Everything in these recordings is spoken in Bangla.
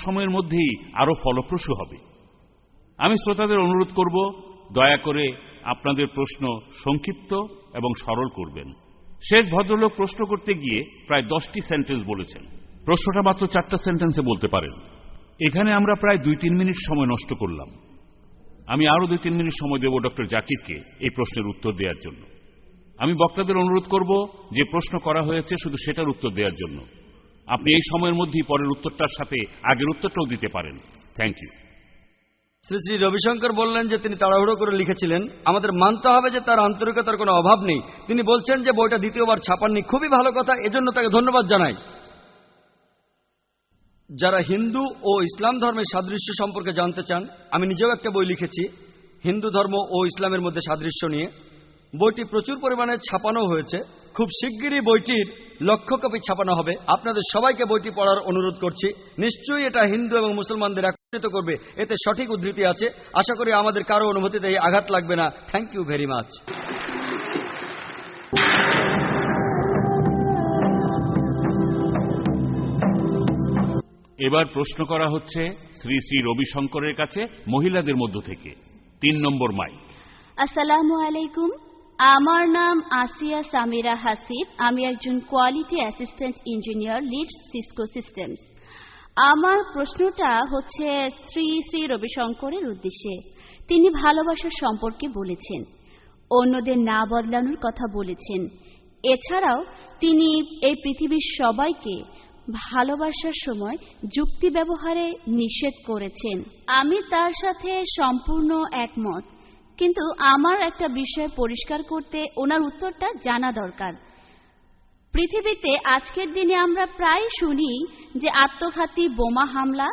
সময়ের মধ্যেই আরো ফলপ্রসূ হবে। আমি শ্রোতাদের অনুরোধ করব, দয়া করে আপনাদের প্রশ্ন সংক্ষিপ্ত এবং সরল করবেন। শেষ ভদ্রলোক প্রশ্ন করতে গিয়ে প্রায় 10টি সেন্টেন্স বলেছেন। প্রশ্নটা মাত্র 4টা সেন্টেন্সে বলতে পারেন। এখানে আমরা প্রায় 2-3 মিনিট সময় নষ্ট করলাম। আমি আরো 2-3 মিনিট সময় দেব ডক্টর জাকিরকে এই প্রশ্নের উত্তর দেওয়ার জন্য। আমি বক্তাদের অনুরোধ করব যে প্রশ্ন করা হয়েছে শুধু সেটার উত্তর দেওয়ার জন্য। আপনি এই সময়ের মধ্যেই পরের উত্তরটার সাথে আগের উত্তরটাও দিতে পারেন। Thank you. শ্রী শ্রী রবিশঙ্কর বললেন যে তিনি তাড়াহুড়ো করে লিখেছিলেন। আমাদের মানতে হবে যে তার আন্তরিকতার কোনো অভাব নেই। তিনি বলছেন যে বইটা দ্বিতীয়বার ছাপাননি, খুবই ভালো কথা, এজন্য তাকে ধন্যবাদ জানাই। যারা হিন্দু ও ইসলাম ধর্মের সাদৃশ্য সম্পর্কে জানতে চান, আমি নিজেও একটা বই লিখেছি হিন্দু ধর্ম ও ইসলামের মধ্যে সাদৃশ্য নিয়ে। বইটি প্রচুর পরিমাণে ছাপানো হয়েছে। খুব শিগগিরই বইটির 1,00,000 কপি ছাপানো হবে। আপনাদের সবাইকে বইটি পড়ার অনুরোধ করছি। নিশ্চয়ই এটা হিন্দু এবং মুসলমানদের একত্রিত করবে। এতে সঠিক উদ্ধৃতি আছে। আশা করি আমাদের কারো অনুভূতিতে এই আঘাত লাগবে না। Thank you very much. এবার প্রশ্ন করা হচ্ছে শ্রী শ্রী রবিশঙ্করের কাছে মহিলাদের মধ্য থেকে। 3 নম্বর মাইক। আসসালামু আলাইকুম। আমার নাম আসিয়া সামিরা হাসিব। আমি একজন quality assistant engineer, lead Cisco systems. আমার প্রশ্নটা হচ্ছে শ্রী শ্রী রবিশঙ্করের উদ্দেশ্যে। তিনি ভালোবাসার সম্পর্কে বলেছেন, অন্যদের না বদলানোর কথা বলেছেন। এছাড়াও তিনি এই পৃথিবীর সবাইকে ভালোবাসার সময় যুক্তি ব্যবহারে নিষেধ করেছেন। আমি তার সাথে সম্পূর্ণ একমত, কিন্তু আমার একটা বিষয় পরিষ্কার করতে ওনার উত্তরটা জানা দরকার। পৃথিবীতে আজকের দিনে আমরা প্রায় শুনি যে আত্মঘাতী বোমা হামলা,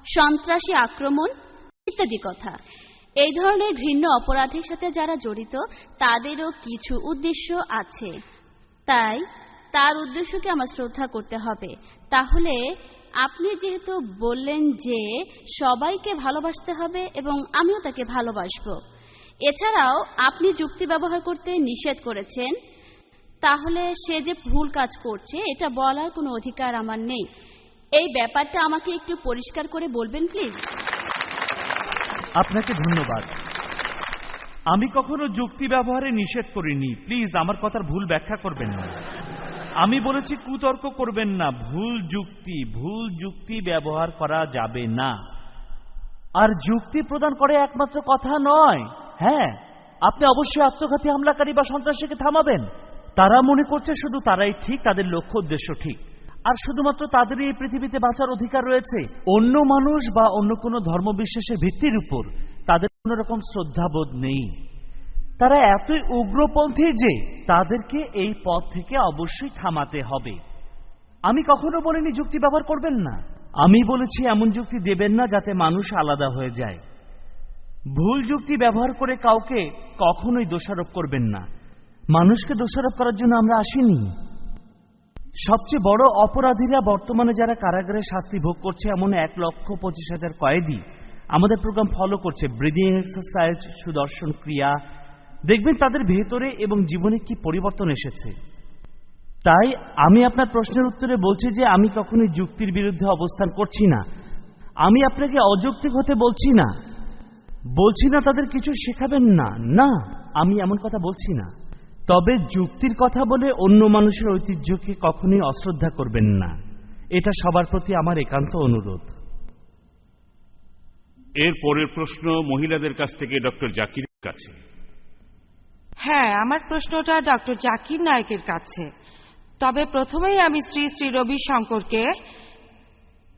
সন্ত্রাসী আক্রমণ ইত্যাদি কথা। এই ধরনের ঘৃণ্য অপরাধের সাথে যারা জড়িত তাদেরও কিছু উদ্দেশ্য আছে, তাই তার উদ্দেশ্যকে আমার শ্রদ্ধা করতে হবে। তাহলে আপনি যেহেতু বললেন যে সবাইকে ভালোবাসতে হবে এবং আমিও তাকে ভালোবাসবো, এছাড়াও আপনি যুক্তি ব্যবহার করতে নিষেধ করেছেন, তাহলে সে যে ভুল কাজ করছে এটা বলার কোনো অধিকার আমার নেই। এই ব্যাপারটা আমাকে একটু পরিষ্কার করে বলবেন প্লিজ। আপনাকে ধন্যবাদ। আমি কখনো যুক্তি ব্যবহারে নিষেধ করিনি। প্লিজ আমার কথার ভুল ব্যাখ্যা করবেন না। আমি বলেছি কুতর্ক করবেন না। ভুল যুক্তি ব্যবহার করা যাবে না। আর যুক্তি প্রদান করে একমাত্র কথা নয়। হ্যাঁ, আপনি অবশ্যই আত্মঘাতী হামলাকারী বা সন্ত্রাসীকে থামাবেন। তারা মনে করছে শুধু তারাই ঠিক, তাদের লক্ষ্য উদ্দেশ্য ঠিক, আর শুধুমাত্র তাদেরই এই পৃথিবীতে বাঁচার অধিকার রয়েছে। অন্য মানুষ বা অন্য কোনো ধর্মবিশ্বাসের ভিত্তির উপর তাদের কোন রকম শ্রদ্ধাবোধ নেই। তারা এতই উগ্রপন্থী যে তাদেরকে এই পথ থেকে অবশ্যই থামাতে হবে। আমি কখনো বলিনি যুক্তি ব্যবহার করবেন না। আমি বলেছি এমন যুক্তি দেবেন না যাতে মানুষ আলাদা হয়ে যায়। ভুল যুক্তি ব্যবহার করে কাউকে কখনোই দোষারোপ করবেন না। মানুষকে দোষারোপ করার জন্য আমরা আসিনি। সবচেয়ে বড় অপরাধীরা বর্তমানে যারা কারাগারে শাস্তি ভোগ করছে, এমন 1,25,000 কয়েদি আমাদের প্রোগ্রাম ফলো করছে। ব্রিদিং এক্সারসাইজ, সুদর্শন ক্রিয়া, দেখবেন তাদের ভেতরে এবং জীবনে কি পরিবর্তন এসেছে। তাই আমি আপনার প্রশ্নের উত্তরে বলছি যে আমি কখনোই যুক্তির বিরুদ্ধে অবস্থান করছি না। আমি আপনাকে অযৌক্তিক হতে বলছি না। বলছি না তাদের কিছু শেখাবেন না, না, আমি এমন কথা বলছি না। তবে যুক্তির কথা বলে অন্য মানুষের ঐতিহ্যকে কখনোই অশ্রদ্ধা করবেন না। এটা সবার প্রতি আমার একান্ত অনুরোধ। এর পরের প্রশ্ন মহিলাদের কাছ থেকে ডক্টর জাকিরের কাছে। হ্যাঁ, আমার প্রশ্নটা ডক্টর জাকির নায়েকের কাছে। তবে প্রথমেই আমি শ্রী শ্রী রবিশঙ্করকে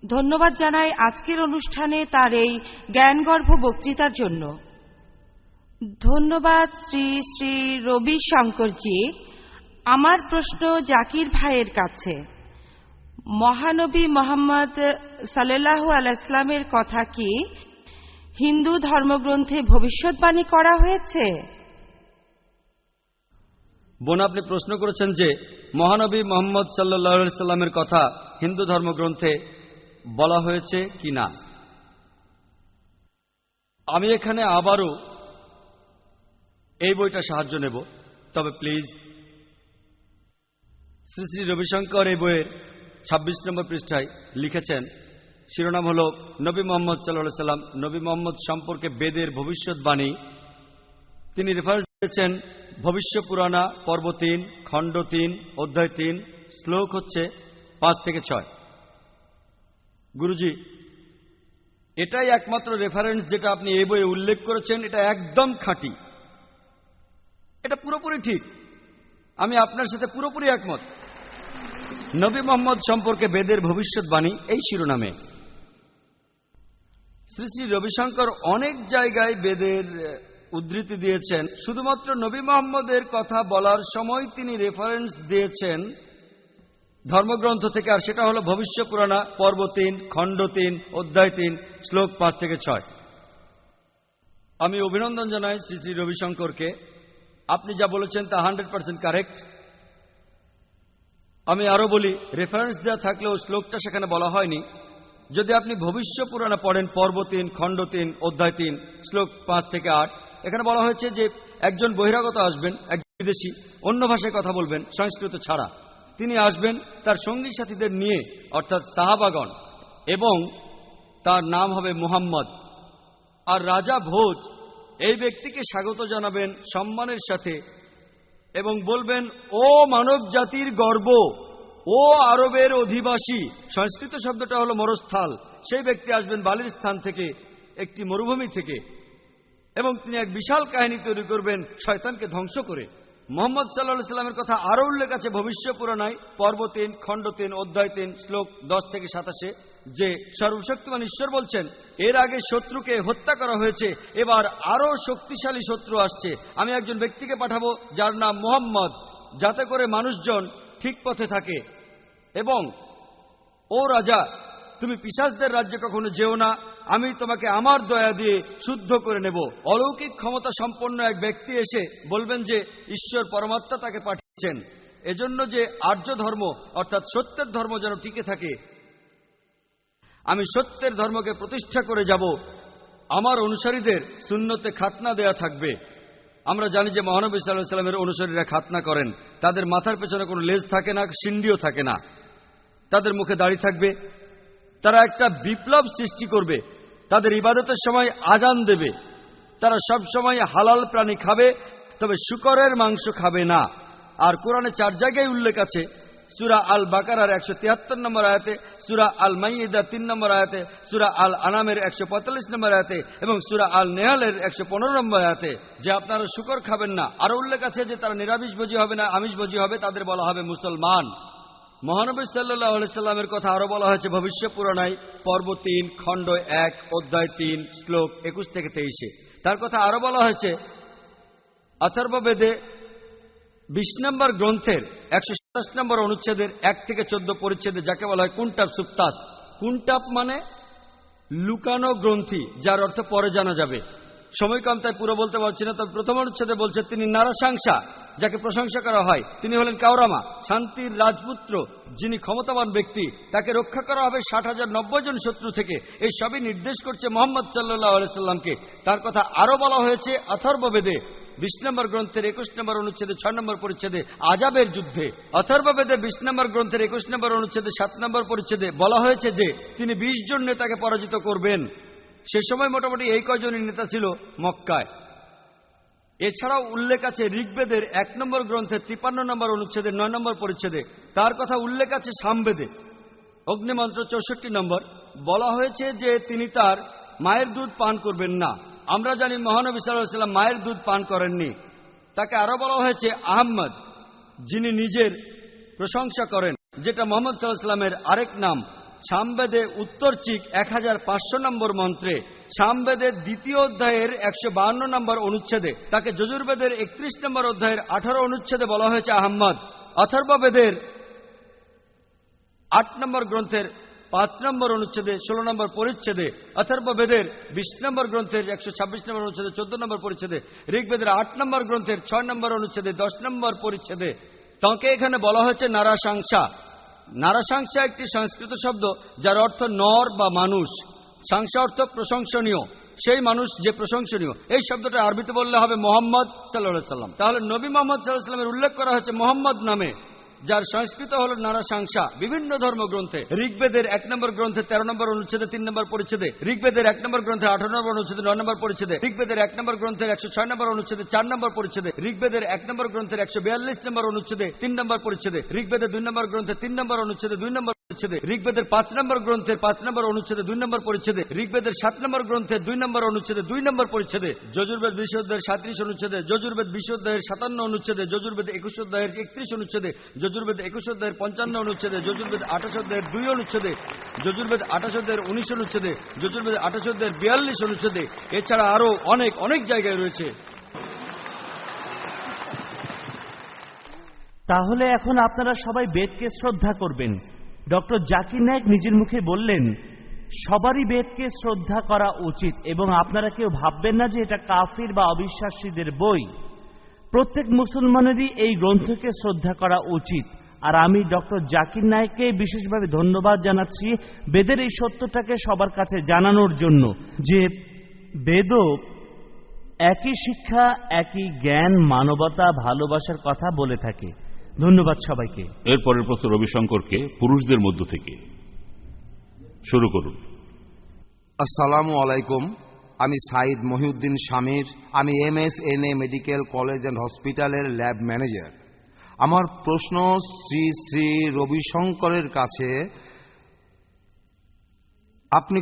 ধন্যবাদ জানাই আজকের অনুষ্ঠানে তার এই জ্ঞানগর্ভ বক্তৃতার জন্য। ধন্যবাদ শ্রী শ্রী রবিশঙ্করজি। আমার প্রশ্ন জাকির ভাইয়ের কাছে। মহানবী মোহাম্মদ সাল্লাল্লাহু আলাইহি ওয়াসাল্লামের কথা কি হিন্দু ধর্মগ্রন্থে ভবিষ্যৎবাণী করা হয়েছে? বোন, আপনি প্রশ্ন করেছেন যে মহানবী মোহাম্মদ সাল্লাল্লাহু আলাইহি সাল্লামের কথা হিন্দু ধর্মগ্রন্থে বলা হয়েছে কি না। আমি এখানে আবারও এই বইটা সাহায্য নেব। তবে প্লিজ, শ্রী শ্রী রবিশঙ্কর এই বইয়ের 26 নম্বর পৃষ্ঠায় লিখেছেন, শিরোনাম হল নবী মোহাম্মদ সাল্লাল্লাহু সাল্লাম, নবী মোহাম্মদ সম্পর্কে বেদের ভবিষ্যৎবাণী। তিনি রেফারেন্স দিয়েছেন ভবিষ্য পুরাণা পর্ব 3, খণ্ড 3, অধ্যায় 3, শ্লোক হচ্ছে 5 থেকে 6। গুরুজি, এটাই একমাত্র রেফারেন্স যেটা আপনি এই বইয়ে উল্লেখ করেছেন, এটা একদম খাঁটি, এটা পুরোপুরি ঠিক। আমি আপনার সাথে পুরোপুরি একমত। নবী মোহাম্মদ সম্পর্কে বেদের ভবিষ্যৎবাণী এই শিরোনামে। শ্রী শ্রী রবিশঙ্কর অনেক জায়গায় বেদের উদ্ধৃতি দিয়েছেন, শুধুমাত্র নবী মোহাম্মদের কথা বলার সময় তিনি রেফারেন্স দিয়েছেন ধর্মগ্রন্থ থেকে, আর সেটা হলো ভবিষ্য পুরাণা পর্ব 3, খণ্ড 3, অধ্যায় 3, শ্লোক 5 থেকে 6। আমি অভিনন্দন জানাই শ্রী শ্রী রবিশঙ্করকে। আপনি যা বলেছেন তা 100% কারেক্ট। আমি আরো বলি, রেফারেন্স দেওয়া থাকলেও শ্লোকটা সেখানে বলা হয়নি। যদি আপনি ভবিষ্য পুরাণা পড়েন পর্ব 3, খণ্ড 3, অধ্যায় 3, শ্লোক 5 থেকে 8, এখানে বলা হয়েছে যে একজন বহিরাগত আসবেন, একজন বিদেশি, অন্য ভাষায় কথা বলবেন সংস্কৃত ছাড়া। তিনি আসবেন তার সঙ্গী সাথীদের নিয়ে, অর্থাৎ সাহাবাগণ, এবং তার নাম হবে মুহাম্মদ। আর রাজা ভোজ এই ব্যক্তিকে স্বাগত জানাবেন সম্মানের সাথে এবং বলবেন, ও মানব জাতির গর্ব, ও আরবের অধিবাসী। সংস্কৃত শব্দটা হলো মরুস্থল। সেই ব্যক্তি আসবেন বালির স্থান থেকে, একটি মরুভূমি থেকে, এবং তিনি এক বিশাল কাহিনী তৈরি করবেন শয়তানকে ধ্বংস করে। মোহাম্মদ সাল্লাল্লাহু আলাইহি সাল্লামের কথা আরো উল্লেখ আছে ভবিষ্য পুরাণায় পর্ব 3, খণ্ড 3, অধ্যায় 3, শ্লোক 10 থেকে 27, যে সর্বশক্তিমান ঈশ্বর বলছেন, এর আগে শত্রুকে হত্যা করা হয়েছে, এবার আরো শক্তিশালী শত্রু আসছে। আমি একজন ব্যক্তিকে পাঠাবো যার নাম মুহাম্মদ, যাতে করে মানুষজন ঠিক পথে থাকে। এবং ও রাজা, তুমি পিশাচদের রাজ্যে কখনো যেও না, আমি তোমাকে আমার দয়া দিয়ে শুদ্ধ করে নেব। অলৌকিক ক্ষমতা সম্পন্ন এক ব্যক্তি এসে বলবেন যে ঈশ্বর পরমাত্মা তাকে পাঠিয়েছেন, এজন্য যে আর্য ধর্ম অর্থাৎ সত্যের ধর্ম যেন টিকে থাকে। আমি সত্যের ধর্মকে প্রতিষ্ঠা করে যাব। আমার অনুসারীদের সুন্নতে খাতনা দেয়া থাকবে। আমরা জানি যে মহানবী সাল্লাল্লাহু আলাইহি সাল্লামের অনুসারীরা খাতনা করেন। তাদের মাথার পেছনে কোনো লেজ থাকে না, সিন্ডিও থাকে না, তাদের মুখে দাড়ি থাকবে। তারা একটা বিপ্লব সৃষ্টি করবে। তাদের ইবাদতের সময় আজান দেবে। তারা সব সময় হালাল প্রাণী খাবে, তবে শূকরের মাংস খাবে না। আর কোরআনে 4 জায়গায় উল্লেখ আছে, সূরা আল বাকারার 173 নম্বর আয়াতে, সূরা আল মাইদা 3 নম্বর আয়াতে, সূরা আল আনামের 145 নম্বর আয়াতে এবং সূরা আল নেহালের 115 নম্বর আয়াতে, যে আপনারা শূকর খাবেন না। আরো উল্লেখ আছে যে তারা নিরামিষভোজী হবে না, আমিষভোজী হবে, তাদের বলা হবে মুসলমান। মহানবী সাল্লাল্লাহু আলাইহি সাল্লামের কথা আরো বলা হয়েছে ভবিষ্য পুরাণায় পর্ব 3, খণ্ড 1, অধ্যায় 3, শ্লোক 21 থেকে 23। তার কথা আরো বলা হয়েছে অথর্ববেদে 20 নম্বর গ্রন্থের 127 নম্বর অনুচ্ছেদের 1 থেকে 14 পরিচ্ছেদে, যাকে বলা হয় কুন্টাপ সুপ্তাস। কুন্টাপ মানে লুকানো গ্রন্থি, যার অর্থ পরে জানা যাবে। সময় কম তাই পুরো বলতে পারছি না, তবে প্রথম অনুচ্ছেদে বলছে তিনি নারাশংসা, যাকে প্রশংসা করা হয়, তিনি হলেন কাউরামা, শান্তির রাজপুত্র, যিনি ক্ষমতাবান ব্যক্তি। তাকে রক্ষা করা হবে 60,090 জন শত্রু থেকে। এই সবই নির্দেশ করছে মোহাম্মদ সাল্লাল্লাহু আলাইহি সাল্লামকে। তার কথা আরো বলা হয়েছে অথর্ববেদে 20 নম্বর গ্রন্থের 21 নম্বর অনুচ্ছেদে 6 নম্বর পরিচ্ছেদে আজাবের যুদ্ধে। অথর্ববেদের 20 নম্বর গ্রন্থের 21 নম্বর অনুচ্ছেদে 7 নম্বর পরিচ্ছেদে বলা হয়েছে যে তিনি 20 জন নেতাকে পরাজিত করবেন। সে সময় মোটামুটি এই কয়জনই নেতা ছিল মক্কায়। এছাড়াও উল্লেখ আছে ঋগ্বেদের 1 নম্বর গ্রন্থের 53 নম্বর অনুচ্ছেদের 9 নম্বর পরিচ্ছেদে। তার কথা উল্লেখ আছে সামবেদে অগ্নিমন্ত্র 64 নম্বর। বলা হয়েছে যে তিনি তার মায়ের দুধ পান করবেন না। আমরা জানি মহানবী সাল্লাল্লাহু আলাইহি সাল্লাম মায়ের দুধ পান করেননি। তাকে আরো বলা হয়েছে আহমদ, যিনি নিজের প্রশংসা করেন, যেটা মোহাম্মদ সাল্লাল্লাহু আলাইহি সাল্লামের আরেক নাম। সামবেদে উত্তরচিক 1500 নম্বর মন্ত্রে, সামবেদের 2য় অধ্যায়ের 152 নম্বর অনুচ্ছেদে, তাকে যজুর্বেদের 31 নম্বর অধ্যায়ের 18 অনুচ্ছেদে বলা হয়েছে আহম্মদ। অথর্ববেদের 8 নম্বর গ্রন্থের 5 নম্বর অনুচ্ছেদে 16 নম্বর পরিচ্ছেদে, অথর্ববেদের 20 নম্বর গ্রন্থের 126 নম্বর অনুচ্ছেদে 14 নম্বর পরিচ্ছেদে, ঋগ্বেদের 8 নম্বর গ্রন্থের 6 নম্বর অনুচ্ছেদে 10 নম্বর পরিচ্ছেদে তাঁকে এখানে বলা হয়েছে নারাশংসা। নারাশংসা একটি সংস্কৃত শব্দ যার অর্থ নর বা মানুষ। সংসা অর্থ প্রশংসনীয়, সেই মানুষ যে প্রশংসনীয়। এই শব্দটা আরবিতে বললে হবে মোহাম্মদ সাল্লাল্লাহু আলাইহি সাল্লাম। তাহলে নবী মোহাম্মদ সাল্লাল্লাহু আলাইহি সাল্লামের উল্লেখ করা হয়েছে মোহাম্মদ নামে। যার সংস্কৃত হল নারাশংসা। বিভিন্ন ধর্মগ্রন্থে ঋগ্বেদের 1 নম্বর গ্রন্থে 13 নম্বর অনুচ্ছেদে 3 নম্বর পরিচ্ছেদে, ঋগ্বেদের 1 নম্বর গ্রন্থে 18 নম্বর অনুচ্ছেদে 9 নম্বর পরিচ্ছেদে, ঋগ্বেদের 1 নম্বর গ্রন্থের 106 নম্বর অনুচ্ছেদে 4 নম্বর পরিচ্ছেদে, ঋগ্বেদের 1 নম্বর গ্রন্থের 142 নম্বর অনুচ্ছেদে 3 নম্বর পরিচ্ছেদে, ঋগ্বেদের 2 নম্বর গ্রন্থে 3 নম্বর অনুচ্ছেদে 2 নম্বর পরিচ্ছেদে, ঋগ্বেদের 5 নম্বর গ্রন্থের 5 নম্বর অনুচ্ছেদে 2 নম্বর পরিচ্ছেদে, ঋগ্বেদের 7 নম্বর গ্রন্থের 2 নম্বর অনুচ্ছেদে 2 নম্বর পরিচ্ছেদে, যজুর্বেদ 20 অধ্যায়ের 37 অনুচ্ছেদে, যজুর্বেদ 20 অধ্যায়ের 57 অনুচ্ছেদে, যজুর্বেদ 21 অধ্যায়ের 31 অনুচ্ছেদে, যজুর্বেদ 21 অধ্যায়ের 55 অনুচ্ছেদে, যজুর্বেদ 28 অধ্যায়ের 2 অনুচ্ছেদে, যজুর্বেদ 28 অধ্যায়ের 19 অনুচ্ছেদে, যজুর্বেদ 28 অধ্যায়ের 42 অনুচ্ছেদে, এছাড়া আরো অনেক জায়গায় রয়েছে। তাহলে এখন আপনারা সবাই বেদকে শ্রদ্ধা করবেন। ডক্টর জাকির নায়েক নিজের মুখে বললেন সবারই বেদকে শ্রদ্ধা করা উচিত, এবং আপনারা কেউ ভাববেন না যে এটা কাফির বা অবিশ্বাসীদের বই। প্রত্যেক মুসলমানেরই এই গ্রন্থকে শ্রদ্ধা করা উচিত। আর আমি ডক্টর জাকির নায়েককে বিশেষভাবে ধন্যবাদ জানাচ্ছি বেদের এই সত্যটাকে সবার কাছে জানানোর জন্য, যে বেদও একই শিক্ষা, একই জ্ঞান, মানবতা, ভালোবাসার কথা বলে থাকে। ধন্যবাদ সবাইকে। এরপরের প্রশ্ন রবিশঙ্করকে পুরুষদের মধ্য থেকে। শুরু করুন। আসসালামু আলাইকুম, আমি সাইদ মহিউদ্দিন শামির। আমি MSNA মেডিকেল কলেজ অ্যান্ড হসপিটালের ল্যাব ম্যানেজার। আমার প্রশ্ন শ্রী শ্রী রবিশঙ্করের কাছে। আপনি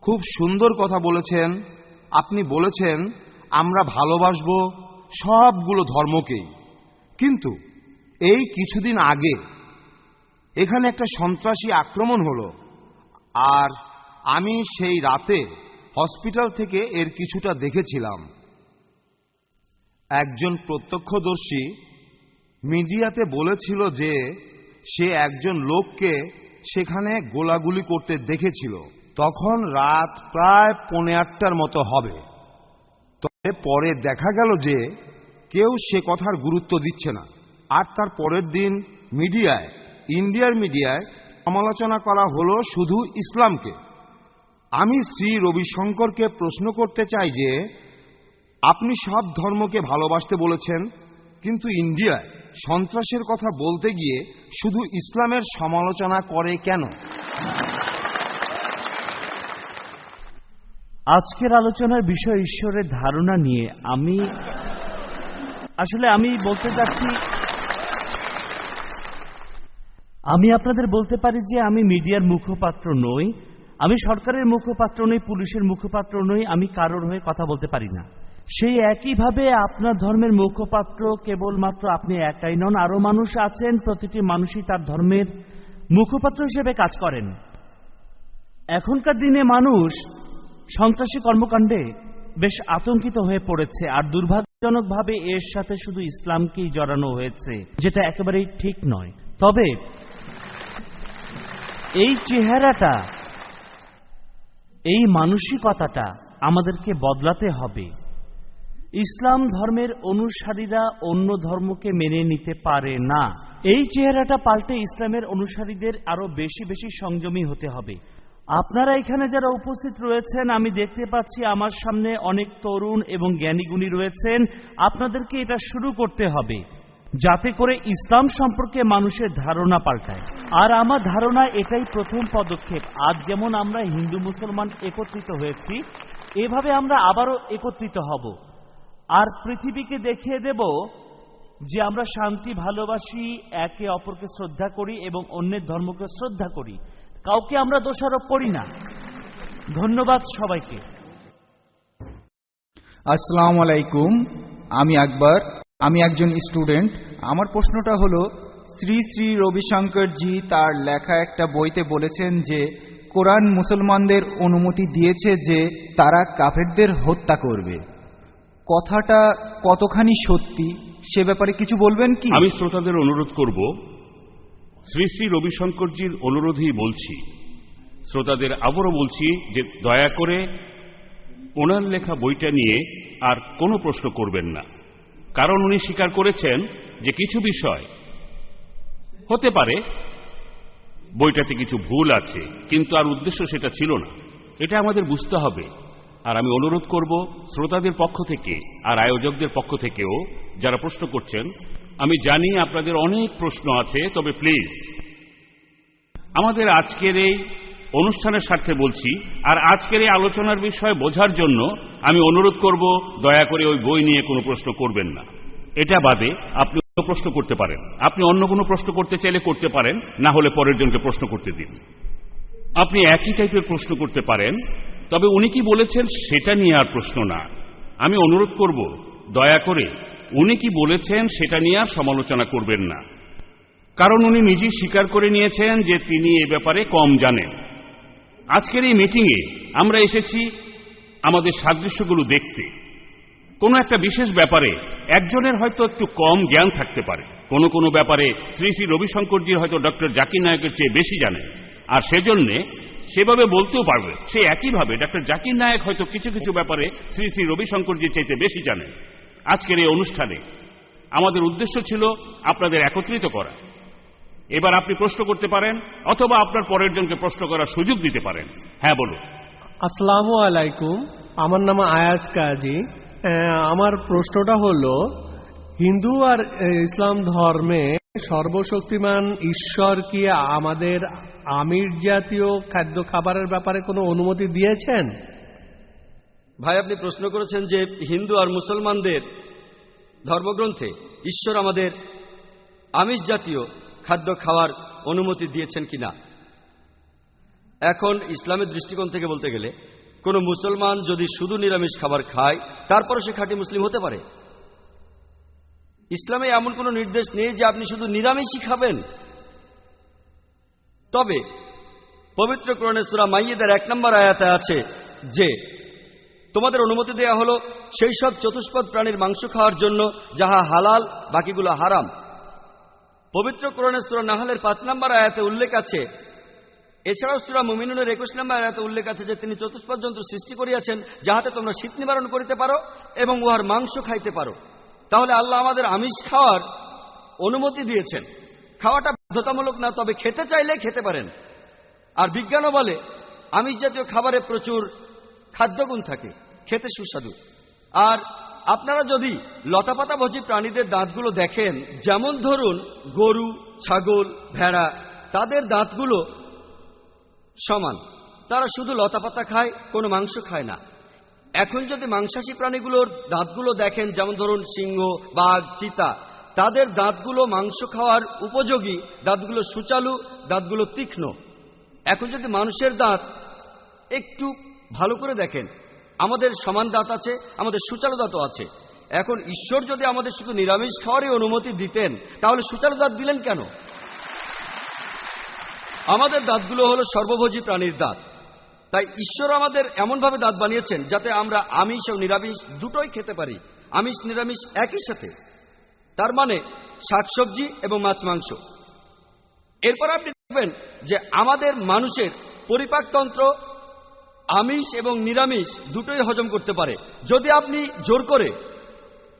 খুব সুন্দর কথা বলেছেন। আপনি বলেছেন আমরা ভালোবাসব সবগুলো ধর্মকেই, কিন্তু এই কিছুদিন আগে এখানে একটা সন্ত্রাসী আক্রমণ হলো, আর আমি সেই রাতে হসপিটাল থেকে এর কিছুটা দেখেছিলাম। একজন প্রত্যক্ষদর্শী মিডিয়াতে বলেছিল যে সে একজন লোককে সেখানে গোলাগুলি করতে দেখেছিল। তখন রাত প্রায় 8:45 মতো হবে। তবে পরে দেখা গেল যে কেউ সে কথার গুরুত্ব দিচ্ছে না। আর তার পরের দিন ইন্ডিয়ার মিডিয়ায় সমালোচনা করা হলো শুধু ইসলামকে। আমি শ্রী রবিশঙ্করকে প্রশ্ন করতে চাই যে আপনি সব ধর্মকে ভালোবাসতে বলেছেন, কিন্তু ইন্ডিয়ায় সন্ত্রাসের কথা বলতে গিয়ে শুধু ইসলামের সমালোচনা করে কেন? আজকের আলোচনার বিষয় ঈশ্বরের ধারণা নিয়ে। আমি বলতে চাচ্ছি, আমি আপনাদের বলতে পারি যে আমি মিডিয়ার মুখপাত্র নই, আমি সরকারের মুখপাত্র নই, পুলিশের মুখপাত্র নই, আমি কারোর হয়ে কথা বলতে পারি না। সেই একইভাবে আপনার ধর্মের মুখপাত্র কেবলমাত্র আপনি একাই নন, আরো মানুষ আছেন। প্রতিটি মানুষই তার ধর্মের মুখপাত্র হিসেবে কাজ করেন। এখনকার দিনে মানুষ সন্ত্রাসী কর্মকাণ্ডে বেশ আতঙ্কিত হয়ে পড়েছে, আর দুর্ভাগ্যজনকভাবে এর সাথে শুধু ইসলামকেই জড়ানো হয়েছে, যেটা একেবারেই ঠিক নয়। তবে এই চেহারাটা, এই মানসিকতাটা আমাদেরকে বদলাতে হবে। ইসলাম ধর্মের অনুসারীরা অন্য ধর্মকে মেনে নিতে পারে না। এই চেহারাটা পাল্টে ইসলামের অনুসারীদের আরো বেশি সংযমী হতে হবে। আপনারা এখানে যারা উপস্থিত রয়েছেন, আমি দেখতে পাচ্ছি আমার সামনে অনেক তরুণ এবং জ্ঞানীগুণী রয়েছেন। আপনাদেরকে এটা শুরু করতে হবে যাতে করে ইসলাম সম্পর্কে মানুষের ধারণা পাল্টায়। আর আমার ধারণা এটাই প্রথম পদক্ষেপ। আজ যেমন আমরা হিন্দু মুসলমান একত্রিত হয়েছি, এভাবে আমরা আবারও একত্রিত হব আর পৃথিবীকে দেখিয়ে দেব যে আমরা শান্তি ভালোবাসি, একে অপরকে শ্রদ্ধা করি এবং অন্যের ধর্মকে শ্রদ্ধা করি, কাউকে আমরা দোষারোপ করি না। ধন্যবাদ সবাইকে। আসসালামু আলাইকুম, আমি আকবর, আমি একজন স্টুডেন্ট। আমার প্রশ্নটা হলো, শ্রী শ্রী রবিশঙ্করজি তার লেখা একটা বইতে বলেছেন যে কোরআন মুসলমানদের অনুমতি দিয়েছে যে তারা কাফেরদের হত্যা করবে। কথাটা কতখানি সত্যি সে ব্যাপারে কিছু বলবেন কি? আমি শ্রোতাদের অনুরোধ করব, শ্রী শ্রী রবিশঙ্করজির অনুরোধেই বলছি, শ্রোতাদের আবারও বলছি যে দয়া করে ওনার লেখা বইটা নিয়ে আর কোনো প্রশ্ন করবেন না, কারণ উনি স্বীকার করেছেন যে কিছু বিষয় হতে পারে বইটাতে কিছু ভুল আছে, কিন্তু আর উদ্দেশ্য সেটা ছিল না। এটা আমাদের বুঝতে হবে। আর আমি অনুরোধ করব শ্রোতাদের পক্ষ থেকে আর আয়োজকদের পক্ষ থেকেও যারা প্রশ্ন করছেন, আমি জানি আপনাদের অনেক প্রশ্ন আছে, তবে প্লিজ আমাদের আজকের এই অনুষ্ঠানের স্বার্থে বলছি, আর আজকের এই আলোচনার বিষয় বোঝার জন্য আমি অনুরোধ করব, দয়া করে ওই বই নিয়ে কোনো প্রশ্ন করবেন না। এটা বাদে আপনি অন্য প্রশ্ন করতে পারেন, আপনি অন্য কোনো প্রশ্ন করতে চাইলে করতে পারেন, না হলে পরের জনকে প্রশ্ন করতে দিন। আপনি একই টাইপের প্রশ্ন করতে পারেন, তবে উনি কি বলেছেন সেটা নিয়ে আর প্রশ্ন না। আমি অনুরোধ করব, দয়া করে উনি কি বলেছেন সেটা নিয়ে আর সমালোচনা করবেন না, কারণ উনি নিজেই স্বীকার করে নিয়েছেন যে তিনি এ ব্যাপারে কম জানেন। আজকের এই মিটিংয়ে আমরা এসেছি আমাদের সাদৃশ্যগুলো দেখতে। কোনো একটা বিশেষ ব্যাপারে একজনের হয়তো একটু কম জ্ঞান থাকতে পারে, কোনো ব্যাপারে শ্রী শ্রী রবিশঙ্করজির হয়তো ডক্টর জাকির নায়েকের চেয়ে বেশি জানেন, আর সেজন্যে সেভাবে বলতেও পারবে। সে একইভাবে ডক্টর জাকির নায়েক হয়তো কিছু কিছু ব্যাপারে শ্রী শ্রী রবিশঙ্করজির চাইতে বেশি জানেন। আজকের এই অনুষ্ঠানে আমাদের উদ্দেশ্য ছিল আপনাদের একত্রিত করা। এবার আপনি প্রশ্ন করতে পারেন, অথবা আপনার পরের জনকে প্রশ্ন করার সুযোগ দিতে পারেন। হ্যাঁ, বলুন। আসসালামু আলাইকুম, আমার নাম আয়াজ কাজী। আমার প্রশ্নটা হলো, হিন্দু আর ইসলাম ধর্মে সর্বশক্তিমান ঈশ্বর কি আমাদের আমিষ জাতীয় খাদ্য খাবারের ব্যাপারে কোনো অনুমতি দিয়েছেন? ভাই, আপনি প্রশ্ন করেছেন যে হিন্দু আর মুসলমানদের ধর্মগ্রন্থে ঈশ্বর আমাদের আমিষ জাতীয় খাদ্য খাওয়ার অনুমতি দিয়েছেন কিনা। এখন ইসলামের দৃষ্টিকোণ থেকে বলতে গেলে কোনো মুসলমান যদি শুধু নিরামিষ খাবার খায়, তারপরে সে খাঁটি মুসলিম হতে পারে। ইসলামে এমন কোনো নির্দেশ নেই যে আপনি শুধু নিরামিষই খাবেন। তবে পবিত্র কোরআনে সূরা মাইয়েদার 1 নম্বর আয়াতে আছে যে তোমাদের অনুমতি দেয়া হলো সেই সব চতুষ্পদ প্রাণীর মাংস খাওয়ার জন্য যাহা হালাল, বাকিগুলো হারাম। পবিত্র কোরআনে সূরা নাহলের 5 নম্বর আয়াতে উল্লেখ আছে। এছাড়াও সূরা মুমিনুনের 21 নম্বর আয়াতে উল্লেখ আছে যে তিনি চতুষ্পদ জন্তু সৃষ্টি করিয়াছেন যাহাতে তোমরা শীত নিবারণ করিতে পারো এবং উহার মাংস খাইতে পারো। তাহলে আল্লাহ আমাদের আমিষ খাওয়ার অনুমতি দিয়েছেন। খাওয়াটা বাধ্যতামূলক না, তবে খেতে চাইলে খেতে পারেন। আর বিজ্ঞানও বলে আমিষ জাতীয় খাবারে প্রচুর খাদ্যগুণ থাকে, খেতে সুস্বাদু। আর আপনারা যদি লতাপাতাভোজী প্রাণীদের দাঁতগুলো দেখেন, যেমন ধরুন গরু, ছাগল, ভেড়া, তাদের দাঁতগুলো সমান, তারা শুধু লতাপাতা খায়, কোনো মাংস খায় না। এখন যদি মাংসাশী প্রাণীগুলোর দাঁতগুলো দেখেন, যেমন ধরুন সিংহ, বাঘ, চিতা, তাদের দাঁতগুলো মাংস খাওয়ার উপযোগী, দাঁতগুলো সুচালু, দাঁতগুলো তীক্ষ্ণ। এখন যদি মানুষের দাঁত একটু ভালো করে দেখেন, আমাদের সমান দাঁত আছে, আমাদের সুচালু দাঁতও আছে। এখন ঈশ্বর যদি আমাদের শুধু নিরামিষ খাওয়ারই অনুমতি দিতেন, তাহলে সুচালু দাঁত দিলেন কেন? আমাদের দাঁতগুলো হলো সর্বভোজী প্রাণীর দাঁত। তাই ঈশ্বর আমাদের এমনভাবে দাঁত বানিয়েছেন যাতে আমরা আমিষ ও নিরামিষ দুটোই খেতে পারি, আমিষ নিরামিষ একই সাথে। তার মানে শাকসবজি এবং মাছ মাংস। এরপর আপনি দেখবেন যে আমাদের মানুষের পরিপাকতন্ত্র আমিষ এবং নিরামিষ দুটোই হজম করতে পারে। যদি আপনি জোর করে